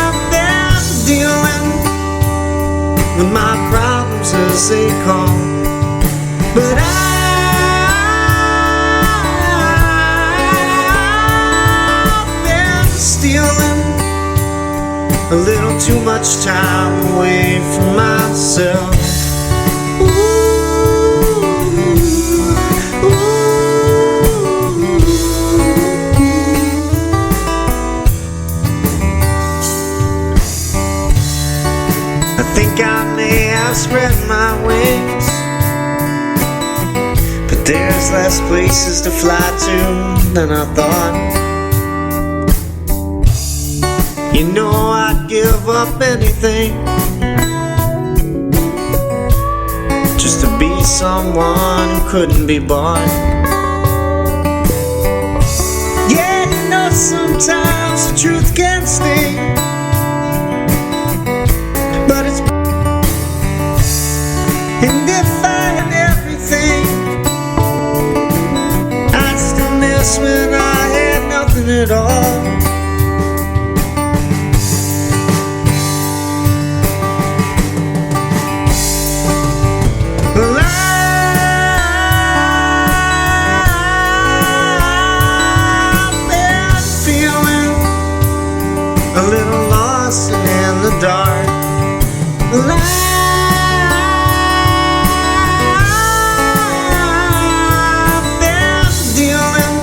I've been dealing with my problems as they come, but I've been stealing a little too much time away from myself. I think I may have spread my wings, but there's less places to fly to than I thought. You know I'd give up anything just to be someone who couldn't be bought. Yeah, you know sometimes the truth can sting, but it's. And if I had everything, I'd still miss when I had nothing at all. Well, I've been feeling a little lost and in the dark. Well, I've been dealing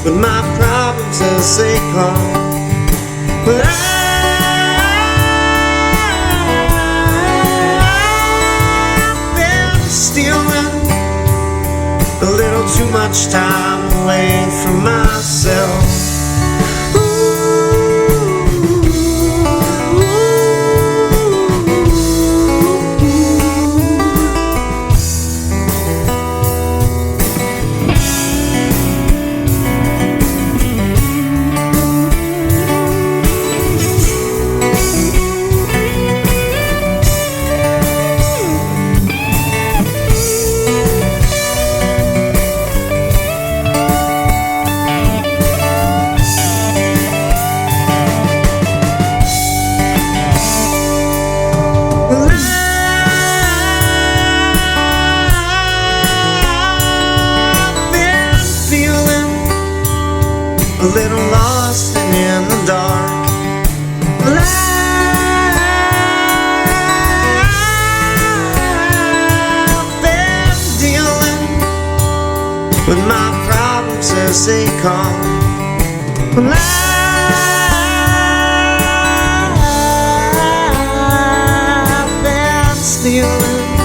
with my problems as they come, but I've been stealing a little too much time away from myself. with my problems as they come. Well, I've been stealing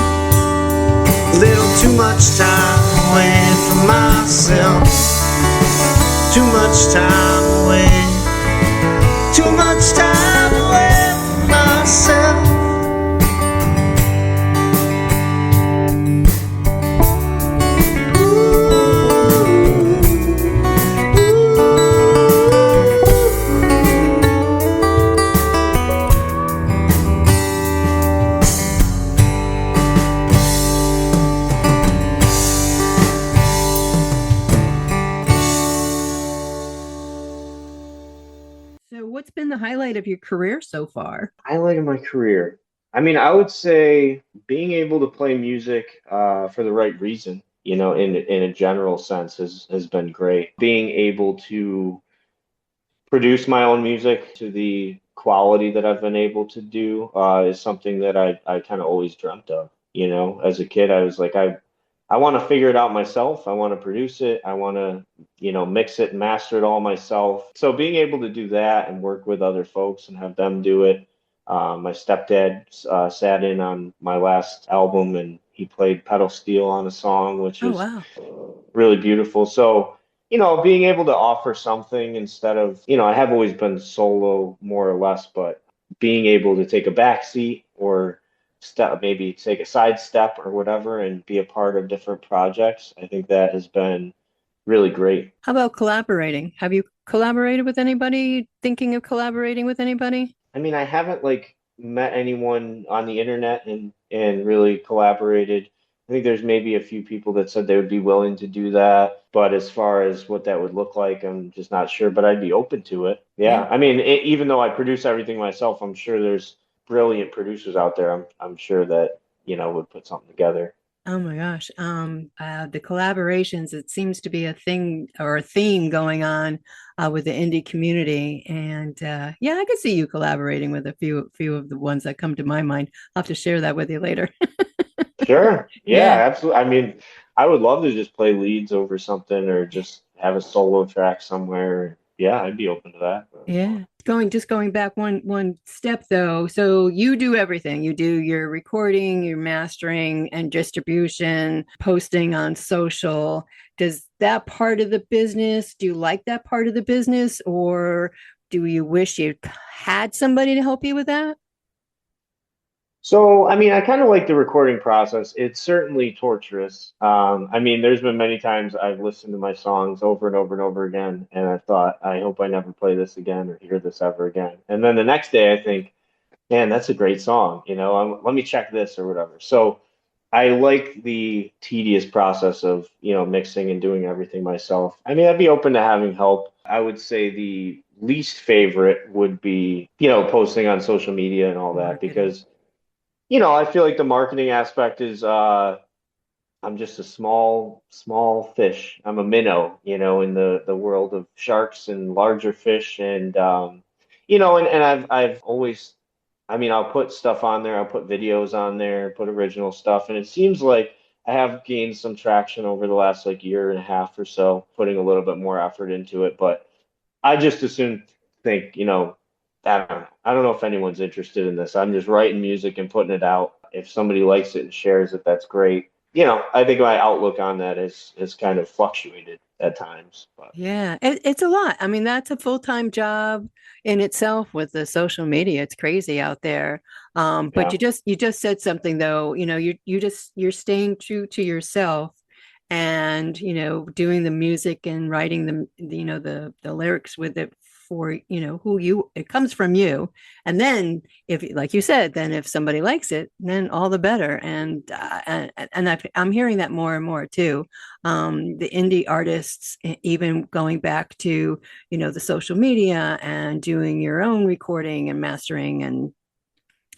a little too much time away from myself. Too much time away. Too much time away from myself. What's been the highlight of your career so far? Highlight of my career. I mean, I would say being able to play music for the right reason, you know, in a general sense has been great. Being able to produce my own music to the quality that I've been able to do is something that I kind of always dreamt of. You know, as a kid, I was like, I want to figure it out myself. I want to produce it. I want to, you know, mix it and master it all myself. So being able to do that and work with other folks and have them do it. My stepdad sat in on my last album and he played pedal steel on a song, which was really beautiful. So, you know, being able to offer something instead of, you know, I have always been solo more or less, but being able to take a back seat or maybe take a side step or whatever and be a part of different projects, I think that has been really great. How about collaborating? Have you collaborated with anybody? Thinking of collaborating with anybody? I mean, I haven't like met anyone on the internet and really collaborated. I think there's maybe a few people that said they would be willing to do that, but as far as what that would look like, I'm just not sure, but I'd be open to it. Yeah. I mean, even though I produce everything myself, I'm sure there's brilliant producers out there. I'm sure that, you know, would put something together. Oh my gosh. The collaborations, it seems to be a thing or a theme going on with the indie community. And yeah, I could see you collaborating with a few of the ones that come to my mind. I'll have to share that with you later. Sure. Yeah, absolutely. I mean, I would love to just play leads over something or just have a solo track somewhere. Yeah, I'd be open to that. Yeah. Going back one step though. So you do everything. You do your recording, your mastering and distribution, posting on social. Does that part of the business, do you like that part of the business, or do you wish you had somebody to help you with that? So, I mean, I kind of like the recording process. It's certainly torturous. I mean, there's been many times I've listened to my songs over and over and over again, and I thought, I hope I never play this again or hear this ever again. And then the next day, I think, man, that's a great song. You know, let me check this or whatever. So, I like the tedious process of, you know, mixing and doing everything myself. I mean, I'd be open to having help. I would say the least favorite would be, you know, posting on social media and all that, because you know, I feel like the marketing aspect is I'm just a small fish. I'm a minnow, you know, in the world of sharks and larger fish. And you know, and I've always, I mean, I'll put stuff on there, I'll put videos on there, put original stuff, and it seems like I have gained some traction over the last like year and a half or so, putting a little bit more effort into it. But I just as soon think, you know, I don't know if anyone's interested in this. I'm just writing music and putting it out. If somebody likes it and shares it, that's great. You know, I think my outlook on that has kind of fluctuated at times. But. Yeah, it's a lot. I mean, that's a full-time job in itself with the social media. It's crazy out there. But you just said something though. You know, you're staying true to yourself, and you know, doing the music and writing the lyrics with it for, you know, it comes from you. And then if, like you said, then if somebody likes it, then all the better. And I'm hearing that more and more too. The indie artists, even going back to, you know, the social media and doing your own recording and mastering and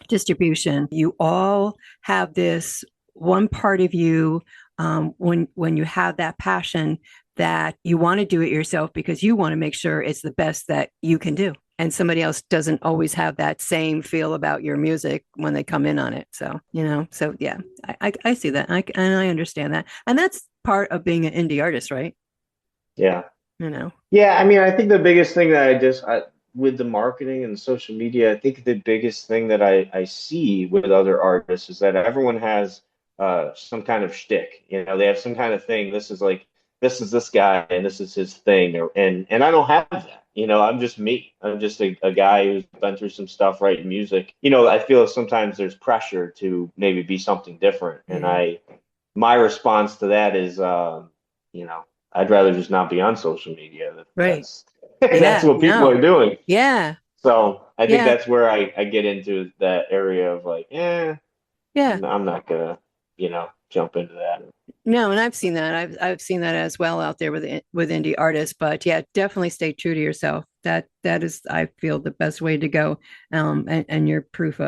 distribution, you all have this one part of you, when you have that passion, that you want to do it yourself because you want to make sure it's the best that you can do. And somebody else doesn't always have that same feel about your music when they come in on it. So, you know, so yeah, I see that. And I understand that. And part of being an indie artist, right? Yeah. You know. Yeah, I mean, I think the biggest thing that with the marketing and social media, I think the biggest thing that I see with other artists is that everyone has some kind of shtick. You know, they have some kind of thing. This is this guy and this is his thing. And I don't have that. You know, I'm just me. I'm just a guy who's been through some stuff writing music. You know, I feel sometimes there's pressure to maybe be something different. And my response to that is, you know, I'd rather just not be on social media. Right. That's what people are doing. Yeah. So I think that's where I get into that area of like, yeah, I'm not gonna, you know, jump into that. No, and I've seen that. I've seen that as well out there with indie artists. But yeah, definitely stay true to yourself. That is, I feel, the best way to go. And you're proof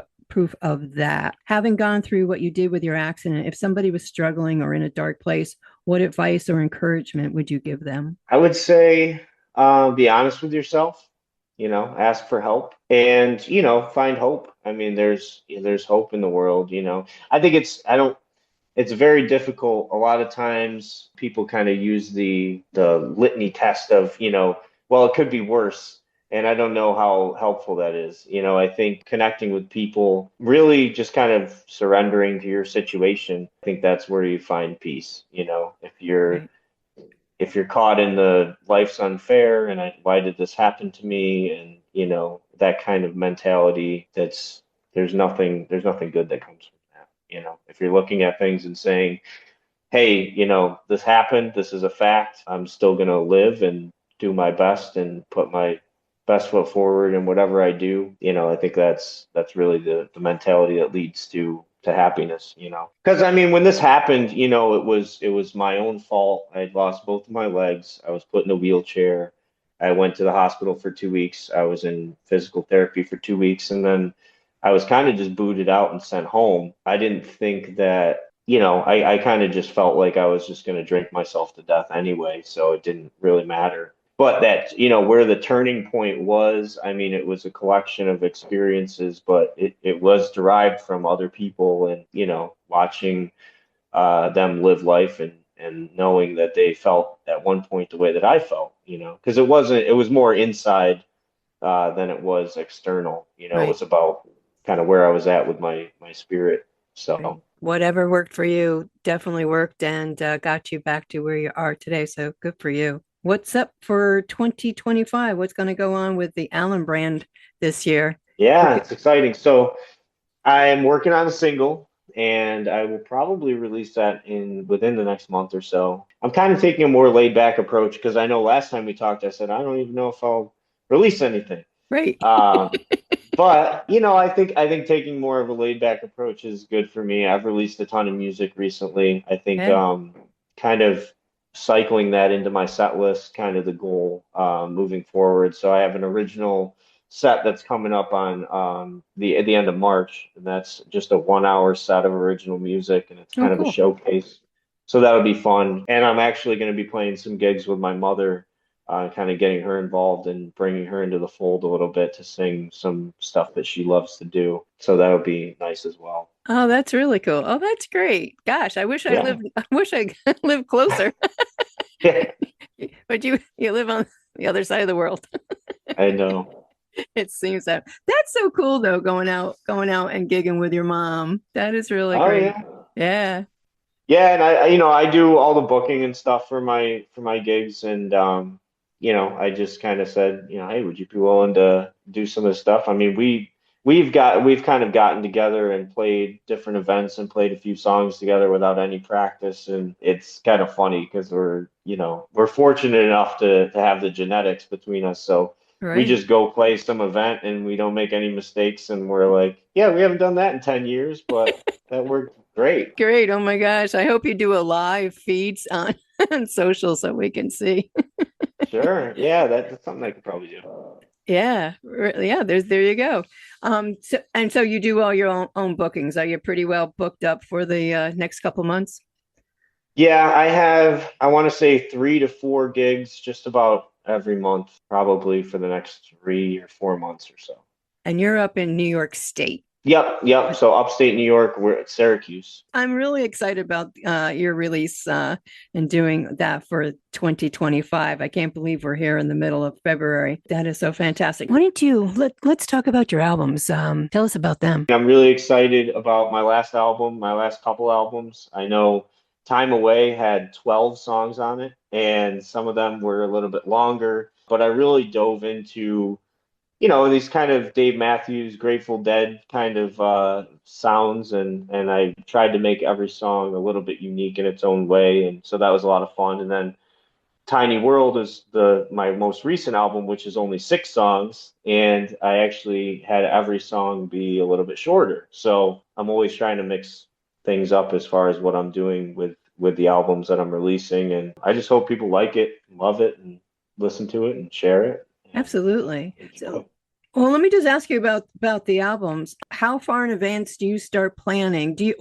of that. Having gone through what you did with your accident, if somebody was struggling or in a dark place, what advice or encouragement would you give them? I would say, be honest with yourself, you know, ask for help and, you know, find hope. I mean, there's hope in the world, you know. I think it's very difficult. A lot of times people kind of use the litany test of, you know, well, it could be worse. And I don't know how helpful that is. You know, I think connecting with people, really just kind of surrendering to your situation, I think that's where you find peace. You know, if you're caught in the life's unfair and why did this happen to me? And, you know, that kind of mentality, there's nothing good that comes from that. You know, if you're looking at things and saying, hey, you know, this happened, this is a fact, I'm still going to live and do my best and put my best foot forward in whatever I do, you know, I think that's really the mentality that leads to happiness, you know. Because I mean, when this happened, you know, it was my own fault. I had lost both of my legs. I was put in a wheelchair. I went to the hospital for 2 weeks. I was in physical therapy for 2 weeks, and then I was kind of just booted out and sent home. I didn't think that, you know, I kind of just felt like I was just going to drink myself to death anyway, so it didn't really matter. But that, you know, where the turning point was, I mean, it was a collection of experiences, but it was derived from other people and, you know, watching them live life and knowing that they felt at one point the way that I felt, you know, because it was more inside than it was external. You know, It was about kind of where I was at with my spirit. So whatever worked for you definitely worked and got you back to where you are today. So good for you. What's up for 2025? What's going to go on with the Allen brand this year? Yeah, it's exciting. So I'm working on a single and I will probably release that within the next month or so. I'm kind of taking a more laid back approach because I know last time we talked, I said, I don't even know if I'll release anything. Right. But, you know, I think taking more of a laid back approach is good for me. I've released a ton of music recently. I think kind of cycling that into my set list, kind of the goal moving forward. So I have an original set that's coming up on at the end of March, and that's just a 1 hour set of original music, and it's kind of a showcase. So that would be fun. And I'm actually going to be playing some gigs with my mother, kind of getting her involved and bringing her into the fold a little bit to sing some stuff that she loves to do. So that would be nice as well. Oh, that's really cool. Oh, that's great. Gosh, I wish I lived closer. But you live on the other side of the world. I know. It seems that's so cool though, going out and gigging with your mom. That is really great. Yeah. Yeah, and I do all the booking and stuff for my gigs, and you know, I just kind of said, you know, hey, would you be willing to do some of this stuff? I mean, we've kind of gotten together and played different events and played a few songs together without any practice, and it's kind of funny because we're fortunate enough to have the genetics between us, so we just go play some event and we don't make any mistakes, and we're like, yeah, we haven't done that in 10 years, but that worked great. Great. Oh my gosh. I hope you do a live feeds on social so we can see. Sure. Yeah, that's something I could probably do. Yeah. Yeah. There you go. So you do all your own bookings. Are you pretty well booked up for the next couple months? Yeah, I want to say 3 to 4 gigs just about every month, probably for the next 3 or 4 months or so. And you're up in New York State. Yep. So upstate New York, we're at Syracuse. I'm really excited about your release and doing that for 2025. I can't believe we're here in the middle of February. That is so fantastic. Why don't you let's talk about your albums? Tell us about them. I'm really excited about my last album, my last couple albums. I know Time Away had 12 songs on it, and some of them were a little bit longer, but I really dove into these kind of Dave Matthews, Grateful Dead kind of sounds, and I tried to make every song a little bit unique in its own way, and so that was a lot of fun. And then Tiny World is my most recent album, which is only 6 songs, and I actually had every song be a little bit shorter. So I'm always trying to mix things up as far as what I'm doing with the albums that I'm releasing, and I just hope people like it, love it, and listen to it and share it. Absolutely. So, well, let me just ask you about the albums. How far in advance do you start planning? Do you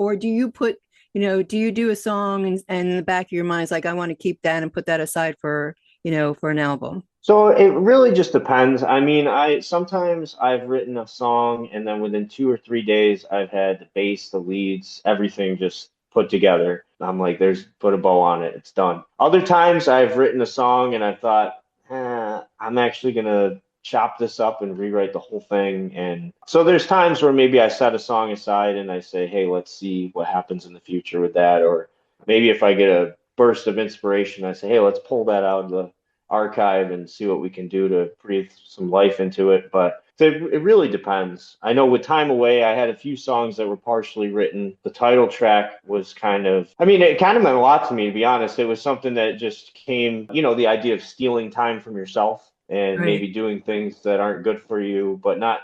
put, do you do a song and in the back of your mind is like, I want to keep that and put that aside for an album? So it really just depends. I mean, sometimes I've written a song and then within 2 or 3 days I've had the bass, the leads, everything just put together. I'm like, put a bow on it, it's done. Other times I've written a song and I thought, I'm actually gonna chop this up and rewrite the whole thing. And so there's times where maybe I set a song aside and I say, hey, let's see what happens in the future with that. Or maybe if I get a burst of inspiration, I say, hey, let's pull that out of the archive and see what we can do to breathe some life into it. But it really depends. I know with Time Away, I had a few songs that were partially written. The title track was it kind of meant a lot to me, to be honest. It was something that just came, the idea of stealing time from yourself and Right. maybe doing things that aren't good for you, but not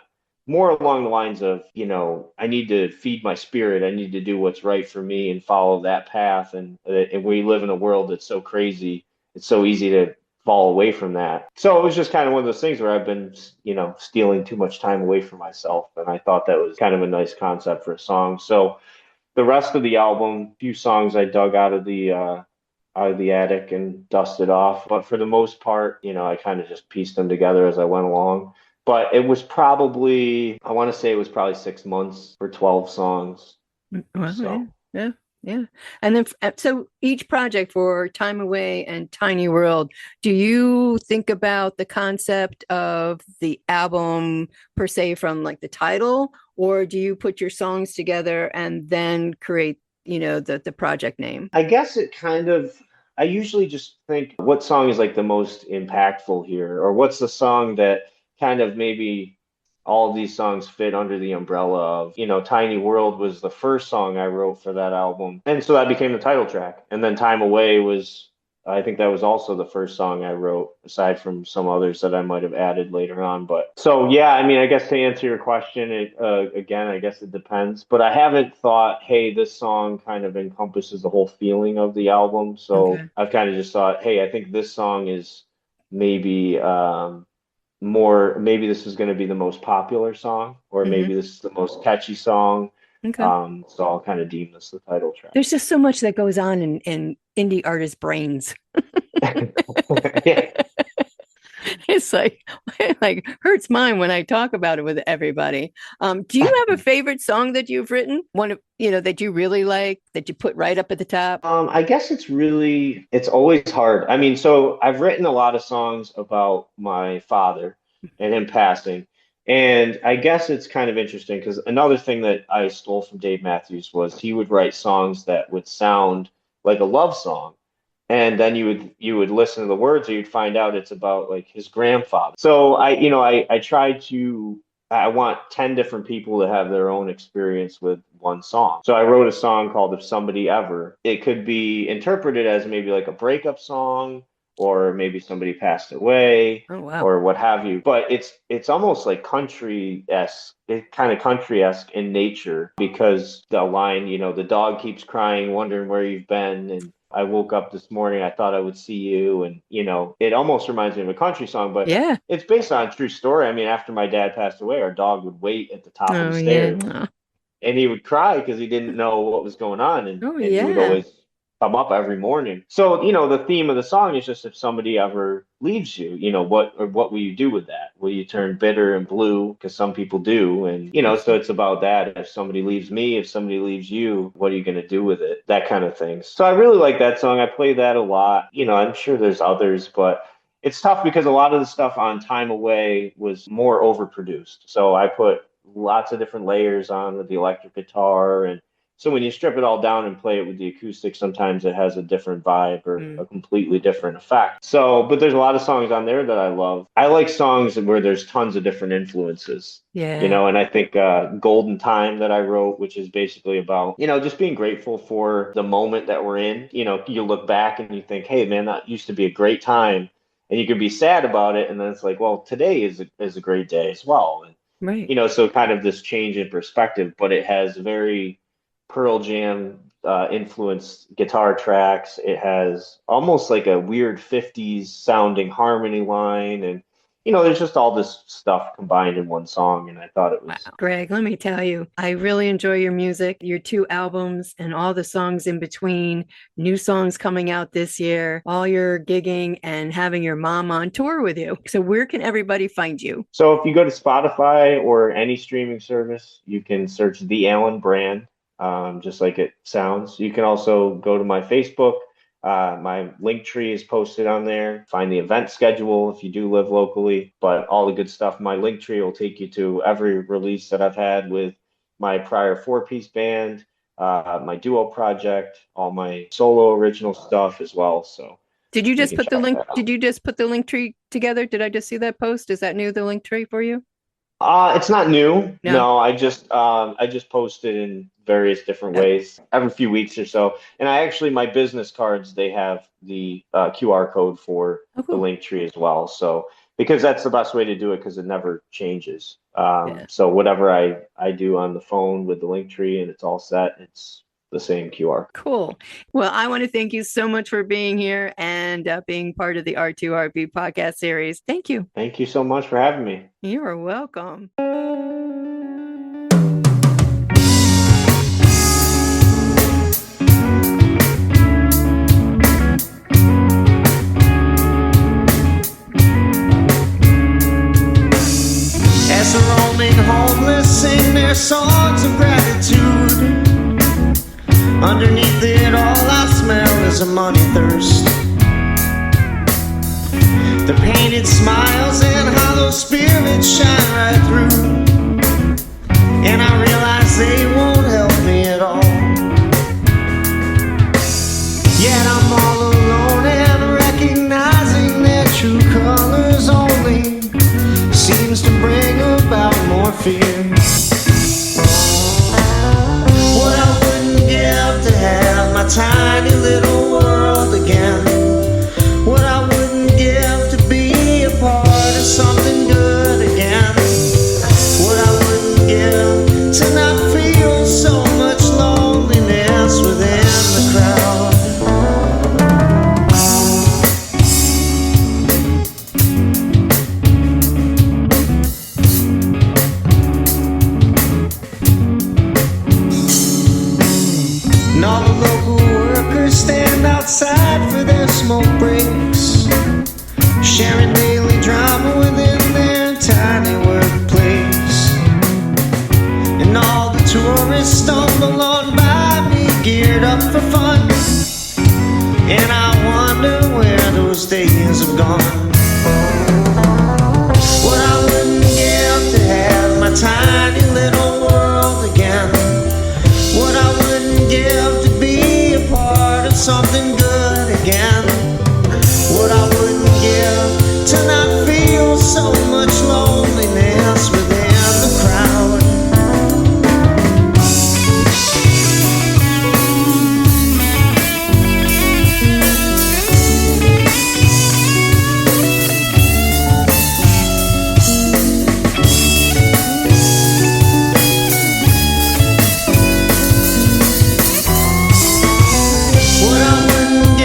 more along the lines of, I need to feed my spirit. I need to do what's right for me and follow that path. And we live in a world that's so crazy. It's so easy to fall away from that. So it was just kind of one of those things where I've been, stealing too much time away from myself. And I thought that was kind of a nice concept for a song. So the rest of the album, few songs I dug out of the attic and dusted off. But for the most part, I kind of just pieced them together as I went along. But it was probably 6 months for 12 songs. Well, So. yeah. And then, so each project for Time Away and Tiny World, do you think about the concept of the album per se from like the title, or do you put your songs together and then create, the project name? I guess I usually just think what song is like the most impactful here, or what's the song that kind of maybe all of these songs fit under the umbrella of, Tiny World was the first song I wrote for that album. And so that became the title track. And then Time Away I think that was also the first song I wrote, aside from some others that I might have added later on. But so, yeah, I guess to answer your question, again, I guess it depends. But I haven't thought, hey, this song kind of encompasses the whole feeling of the album. So Okay. I've kind of just thought, hey, I think this song is maybe maybe this is going to be the most popular song, or maybe this is the most catchy song. Okay. So I'll kind of deem this the title track. There's just so much that goes on in indie artists' brains. Yeah. It's like hurts mine when I talk about it with everybody. Do you have a favorite song that you've written? One of that you really like, that you put right up at the top? I guess it's always hard. So I've written a lot of songs about my father and him passing. And I guess it's kind of interesting because another thing that I stole from Dave Matthews was he would write songs that would sound like a love song. And then you would listen to the words, or you'd find out it's about like his grandfather. So I tried to, I want 10 different people to have their own experience with one song. So I wrote a song called If Somebody Ever. It could be interpreted as maybe like a breakup song, or maybe somebody passed away, Oh, wow. or what have you. But it's almost like country-esque, kind of country-esque in nature, because the line, the dog keeps crying, wondering where you've been, and I woke up this morning, I thought I would see you. And, it almost reminds me of a country song, but Yeah. it's based on a true story. After my dad passed away, our dog would wait at the top of the Oh, stairs, yeah. and he would cry because he didn't know what was going on. And, Oh, and he would yeah. always come up every morning. So, the theme of the song is just if somebody ever leaves you, what will you do with that? Will you turn bitter and blue? Because some people do. And, so it's about that. If somebody leaves me, if somebody leaves you, what are you going to do with it? That kind of thing. So I really like that song. I play that a lot. I'm sure there's others, but it's tough because a lot of the stuff on Time Away was more overproduced. So I put lots of different layers on with the electric guitar, and so when you strip it all down and play it with the acoustic, sometimes it has a different vibe or a completely different effect. So, but there's a lot of songs on there that I love. I like songs where there's tons of different influences. Yeah. And I think Golden Time that I wrote, which is basically about, just being grateful for the moment that we're in. You look back and you think, hey, man, that used to be a great time. And you can be sad about it. And then it's like, well, today is a great day as well. And, right. So kind of this change in perspective, but it has very Pearl Jam influenced guitar tracks. It has almost like a weird 50s sounding harmony line. And, there's just all this stuff combined in one song. And I thought it was... Wow. Greg, let me tell you, I really enjoy your music, your 2 albums and all the songs in between, new songs coming out this year, all your gigging and having your mom on tour with you. So where can everybody find you? So if you go to Spotify or any streaming service, you can search The Allen Brand. Just like it sounds. You can also go to my Facebook. My link tree is posted on there. Find the event schedule if you do live locally, but all the good stuff. My link tree will take you to every release that I've had with my prior 4-piece band, my duo project, all my solo original stuff as well. So did you just put the link? Did you just put the link tree together? Did I just see that post? Is that new, the link tree for you? It's not new. No, I just posted in various different ways every few weeks or so. And my business cards, they have the QR code for the link tree as well. So because that's the best way to do it, because it never changes. So whatever I do on the phone with the link tree and it's all set, it's the same QR. Cool. Well, I want to thank you so much for being here and being part of the R2RB podcast series. Thank you. Thank you so much for having me. You are welcome. As the roaming homeless sing their songs of gratitude, underneath it all I smell is a money thirst. The painted smiles and hollow spirits shine right through, and I realize they won't help me at all. Yet I'm all alone and recognizing their true colors only seems to bring about more fear. What I wouldn't give to have my tiny little world again. What I wouldn't give to be a part of something good again. What I wouldn't give to not feel so much loneliness within the crowd. And all the local workers stand outside for their smoke breaks, sharing daily drama within their tiny workplace. And all the tourists stumble on by me, geared up for fun, and I wonder where those days have gone. What I wouldn't give to have my tiny little world again. What I wouldn't give to be a part of something good again. What I wouldn't give to not feel so much loneliness within the crowd. What I wouldn't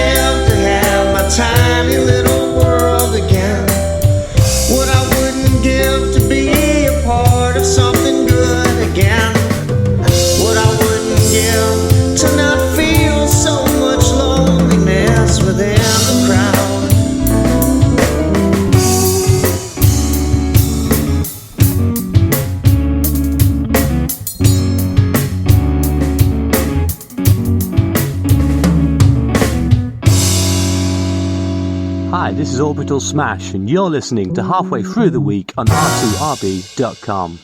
Hi, this is Orbital Smash, and you're listening to Halfway Through the Week on r2rb.com.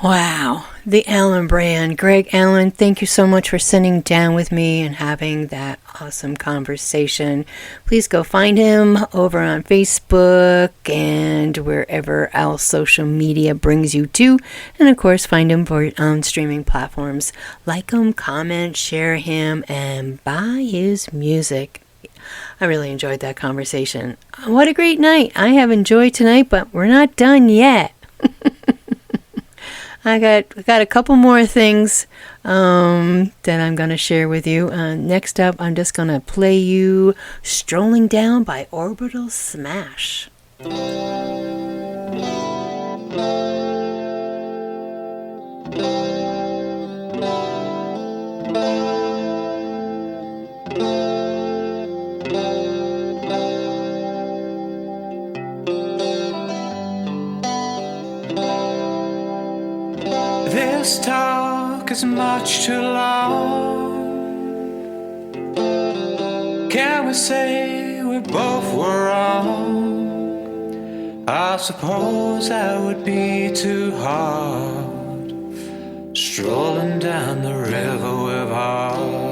Wow, the Allen brand. Greg Allen, thank you so much for sitting down with me and having that awesome conversation. Please go find him over on Facebook and wherever else social media brings you to. And of course, find him on streaming platforms. Like him, comment, share him, and buy his music. I really enjoyed that conversation. What a great night. I have enjoyed tonight, but we're not done yet. I got a couple more things that I'm going to share with you. Next up, I'm just going to play you Strolling Down by Orbital Smash. This talk is much too long. Can we say we both were wrong? I suppose that would be too hard, strolling down the river with heart.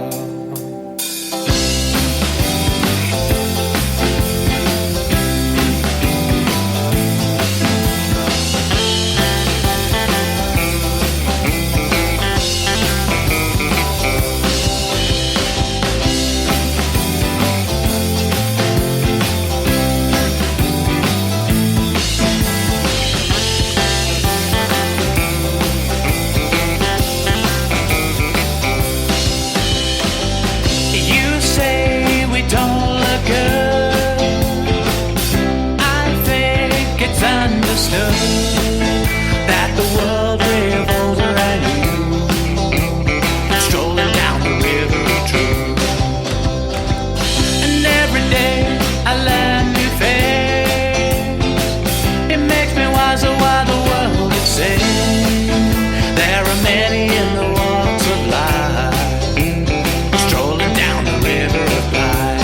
That the world revolves around you, strolling down the river of truth. And every day I learn new things. It makes me wiser why the world is saying there are many in the walks of life, strolling down the river of life.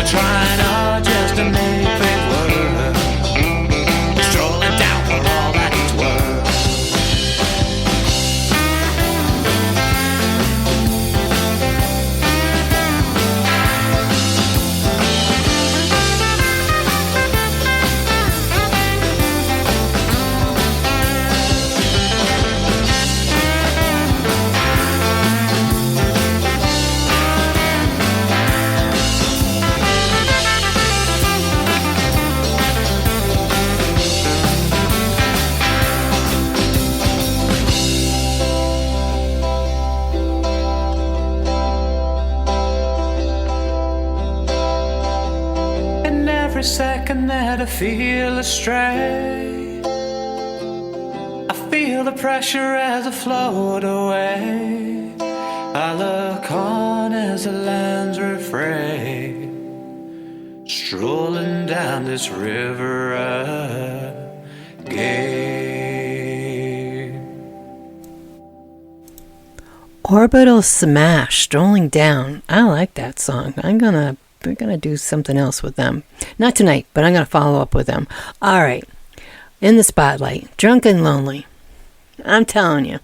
Trying hard just to make things work, strolling down for all that it's worth. Every second that I feel astray, I feel the pressure as I float away. I look on as the lands refrain, strolling down this river again. Orbital Smash, Strolling Down. I like that song. We're gonna do something else with them. Not tonight, but I'm gonna follow up with them. All right. In the spotlight, Drunk and Lonely. I'm telling you.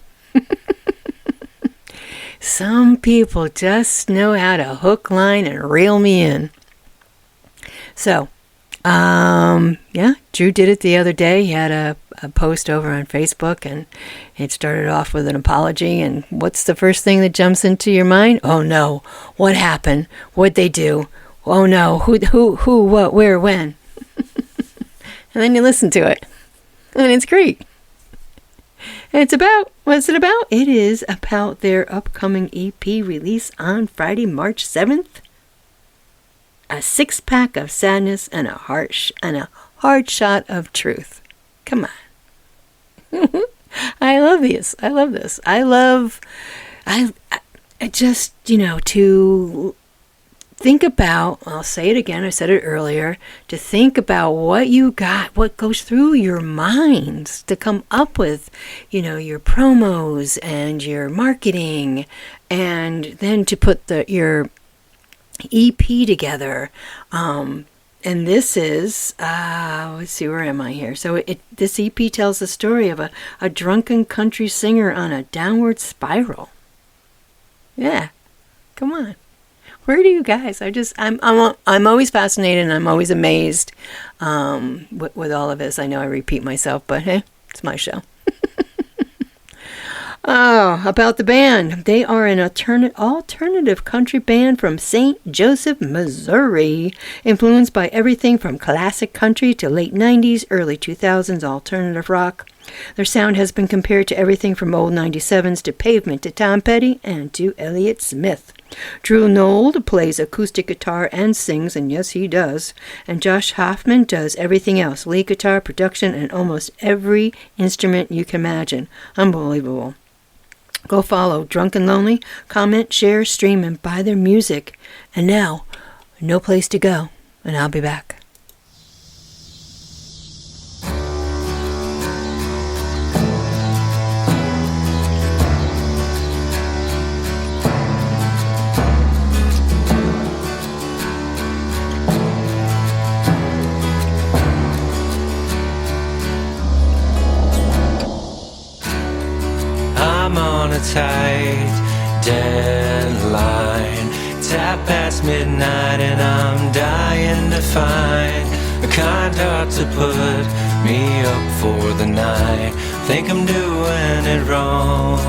Some people just know how to hook, line, and reel me in. So, Yeah, Drew did it the other day. He had a post over on Facebook, and it started off with an apology. And what's the first thing that jumps into your mind? Oh no, what happened? What'd they do? Oh no, who, what, where, when? And then you listen to it, and it's great. And it's about, what's it about? It is about their upcoming EP release on Friday, March 7th. A 6-pack of sadness and a hard shot of truth. Come on. I love this. I just, to think about, I'll say it again, I said it earlier, to think about what you got, what goes through your minds to come up with, your promos and your marketing, and then to put your EP together. And this is, let's see, where am I here? So this EP tells the story of a drunken country singer on a downward spiral. Yeah, come on. Where do you guys? I'm always fascinated, and I'm always amazed with all of this. I know I repeat myself, but hey, it's my show. Oh, about the band. They are an alternative country band from St. Joseph, Missouri, influenced by everything from classic country to late 90s, early 2000s alternative rock. Their sound has been compared to everything from old 97s to Pavement to Tom Petty and to Elliott Smith. Drew Nold plays acoustic guitar and sings, and yes, he does. And Josh Hoffman does everything else, lead guitar, production, and almost every instrument you can imagine. Unbelievable. Go follow Drunken Lonely, comment, share, stream, and buy their music. And now, no place to go, and I'll be back. I'm on a tight deadline. It's midnight and I'm dying to find a kind heart to put me up for the night. Think I'm doing it wrong.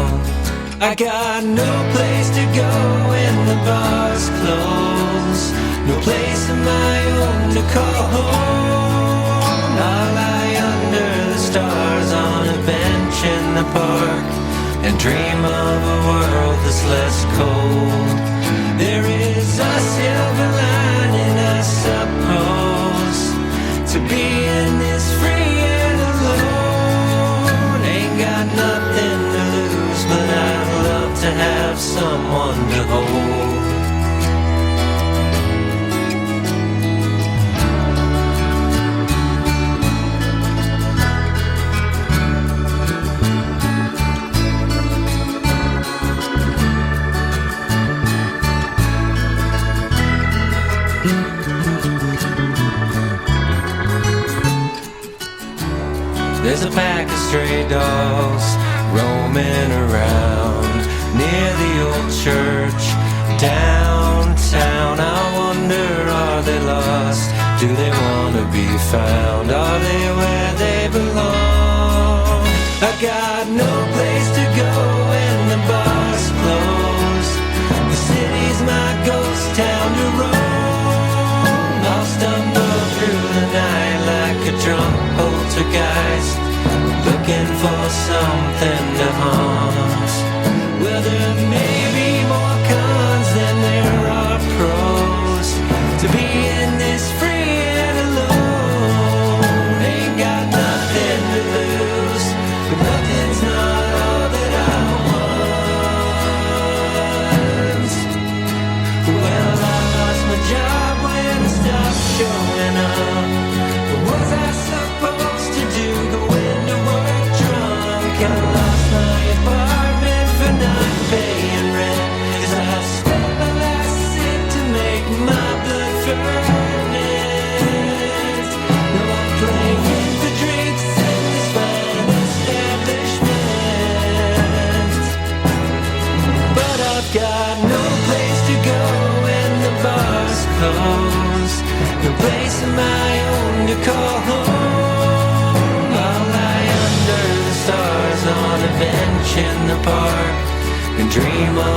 I got no place to go when the bar's closed, no place of my own to call home. I'll lie under the stars on a bench in the park and dream of a world that's less cold. There is a silver lining, I suppose, to being this free and alone. Ain't got nothing to lose, but I'd love to have someone to hold. There's a pack of stray dogs roaming around near the old church downtown. I wonder, are they lost? Do they want to be found? Are they where they belong? I got no place to go when the bar's closed. The city's my ghost town to roam. I'll stumble through the night like a drunk poltergeist, looking for something to haunt. Well, there may be more cons than there are pros to being this free and alone. Ain't got nothing to lose, but nothing's not all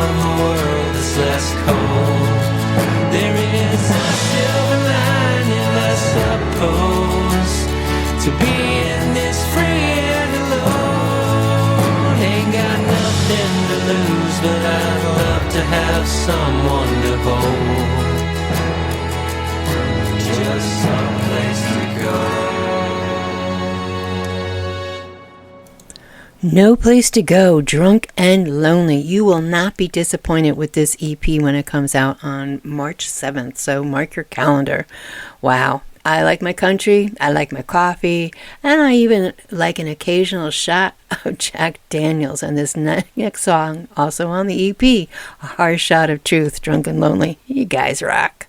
on a world that's less cold. There is a silver lining, I suppose, to being this free and alone. Ain't got nothing to lose, but I'd love to have someone to hold. Just someplace to go. No Place to Go, Drunk and Lonely. You will not be disappointed with this EP when it comes out on March 7th, so mark your calendar. Wow. I like my country, I like my coffee, and I even like an occasional shot of Jack Daniels. And this next song, also on the EP, A Hard Shot of Truth, Drunk and Lonely. You guys rock.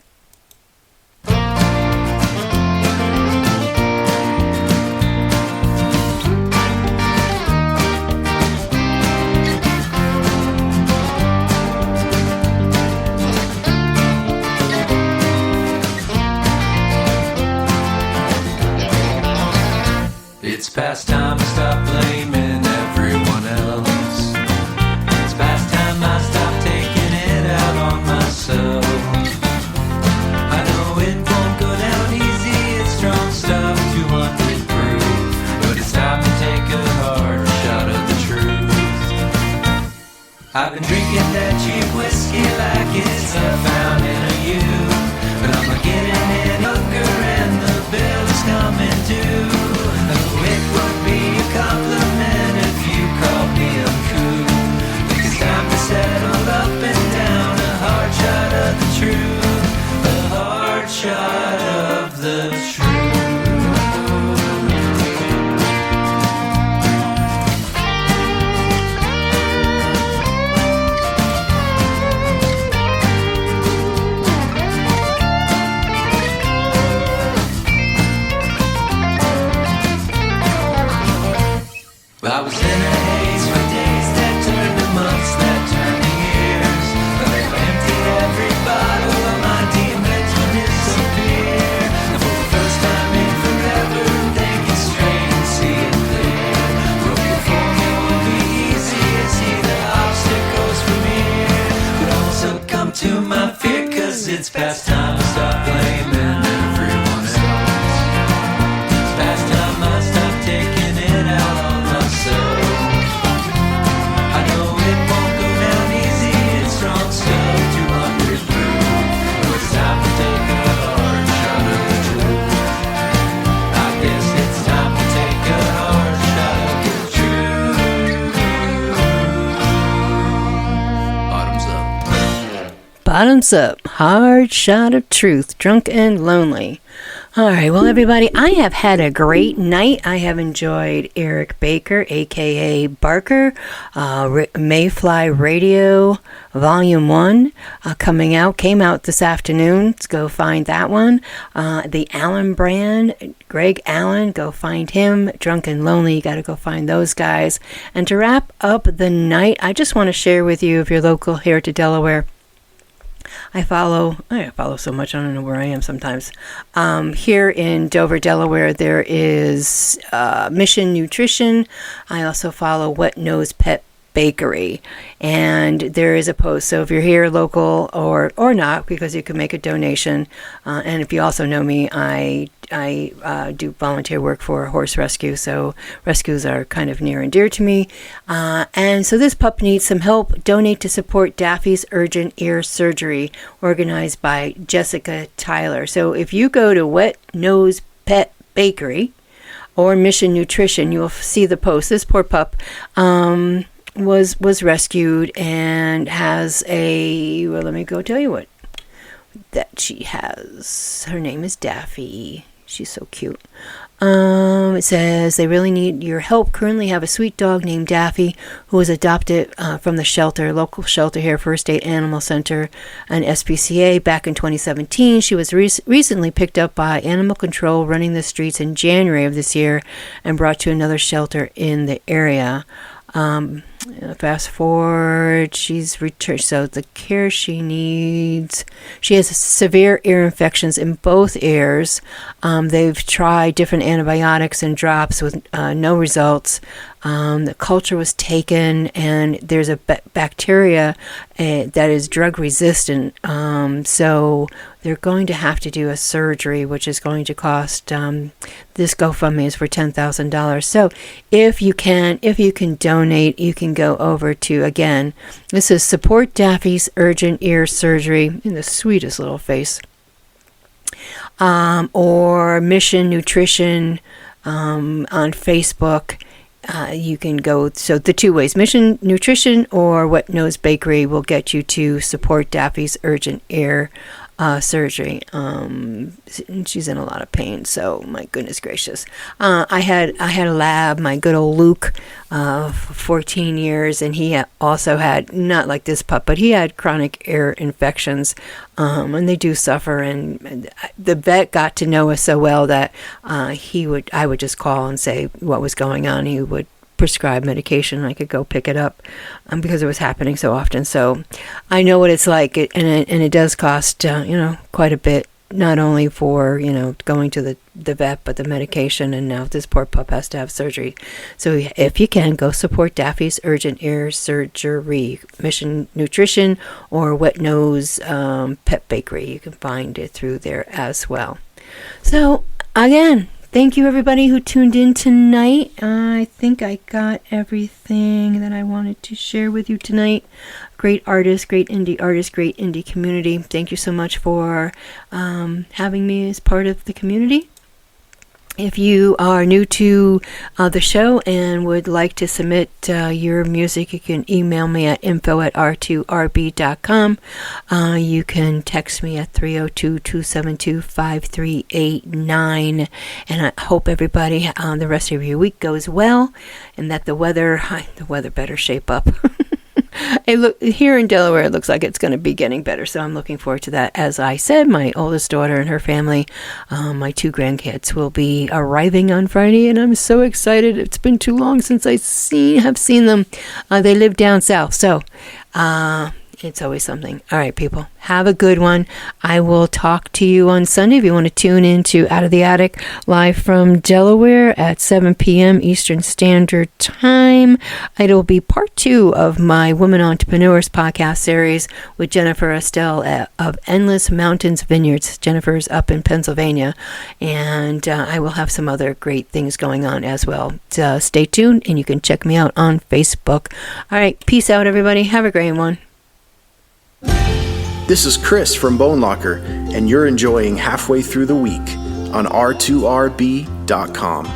It's past time to stop blaming everyone else. It's past time I stop taking it out on myself. I know it won't go down easy, it's strong stuff, 200 proof, but it's time to take a hard shot of the truth. I've been drinking that cheap whiskey like it's a fountain of youth, but I'm not getting any younger and the bill is coming due. It would be a compliment if you called me uncool. Think it's time to settle up and down. A hard shot of the truth. A hard shot of the truth. I was in a haze for days that turned to months, that turned to years. But I emptied every bottle of my demons would disappear. And for the first time in forever, I'm thinking straight and see it clear. Broken for me will be easy as see the obstacles from here. But I won't succumb to my fear, cause it's past time to stop blaming everyone else. It's past time I stop taking it out on myself. I know it won't go down easy, it's strong stuff, 200 proof, but it's time to take a hard shot of the truth. I guess it's time to take a hard shot of the truth. Bottoms up. Bottoms up, hard shot of truth, drunk and lonely. All right, well, everybody, I have had a great night. I have enjoyed Eric Bärkär, a.k.a. Bärkär, Mayfly Radio, Volume 1, came out this afternoon. Let's go find that one. The Allen brand, Greg Allen, go find him. Drunk and Lonely, you got to go find those guys. And to wrap up the night, I just want to share with you, if you're local here to Delaware, I follow so much, I don't know where I am sometimes. Here in Dover, Delaware, there is Mission Nutrition. I also follow Wet Nose Pet Bakery, and there is a post. So if you're here local or not, because you can make a donation, and if you also know me, I do volunteer work for a horse rescue, so rescues are kind of near and dear to me. And so this pup needs some help. Donate to support Daffy's Urgent Ear Surgery, organized by Jessica Tyler. So if you go to Wet Nose Pet Bakery or Mission Nutrition, you will see the post. This poor pup was rescued and has let me go tell you what that she has. Her name is Daffy. She's so cute. It says they really need your help. Currently have a sweet dog named Daffy who was adopted from the local shelter here, First State Animal Center and SPCA back in 2017. She was recently picked up by Animal Control running the streets in January of this year and brought to another shelter in the area. Fast forward, she's returned. So the care she needs, she has severe ear infections in both ears. They've tried different antibiotics and drops with no results. The culture was taken, and there's a bacteria that is drug resistant. So they're going to have to do a surgery, which is going to cost, this GoFundMe is for $10,000. So if you can donate, you can go over to, again, this is Support Daffy's Urgent Ear Surgery, in the sweetest little face, or Mission Nutrition on Facebook. You can go, so the two ways, Mission Nutrition or What Knows Bakery will get you to Support Daffy's Urgent Ear surgery. She's in a lot of pain, so my goodness gracious. I had a lab, my good old Luke, for 14 years, and he also had, not like this pup, but he had chronic ear infections, and they do suffer, and the vet got to know us so well that I would just call and say what was going on. He would prescribe medication, and I could go pick it up, because it was happening so often. So I know what it's like, and it does cost quite a bit, not only for going to the vet, but the medication, and now this poor pup has to have surgery. So if you can, go support Daffy's Urgent Ear Surgery, Mission Nutrition, or What Knows Pet Bakery. You can find it through there as well. So again, thank you, everybody who tuned in tonight. I think I got everything that I wanted to share with you tonight. Great artists, great indie community. Thank you so much for having me as part of the community. If you are new to the show and would like to submit your music, you can email me at info@r2rb.com. You can text me at 302-272-5389. And I hope everybody, the rest of your week goes well, and that the weather better shape up. Here in Delaware, it looks like it's going to be getting better, so I'm looking forward to that. As I said, my oldest daughter and her family, my 2 grandkids, will be arriving on Friday, and I'm so excited. It's been too long since I have seen them. They live down south, so it's always something. All right, people, have a good one. I will talk to you on Sunday if you want to tune in to Out of the Attic, live from Delaware at 7 p.m. Eastern Standard Time. It'll be part 2 of my Women Entrepreneurs podcast series with Jennifer Estelle of Endless Mountains Vineyards. Jennifer's up in Pennsylvania, and I will have some other great things going on as well. So stay tuned, and you can check me out on Facebook. All right, peace out, everybody. Have a great one. This is Chris from Bone Locker, and you're enjoying Halfway Through the Week on R2RB.com.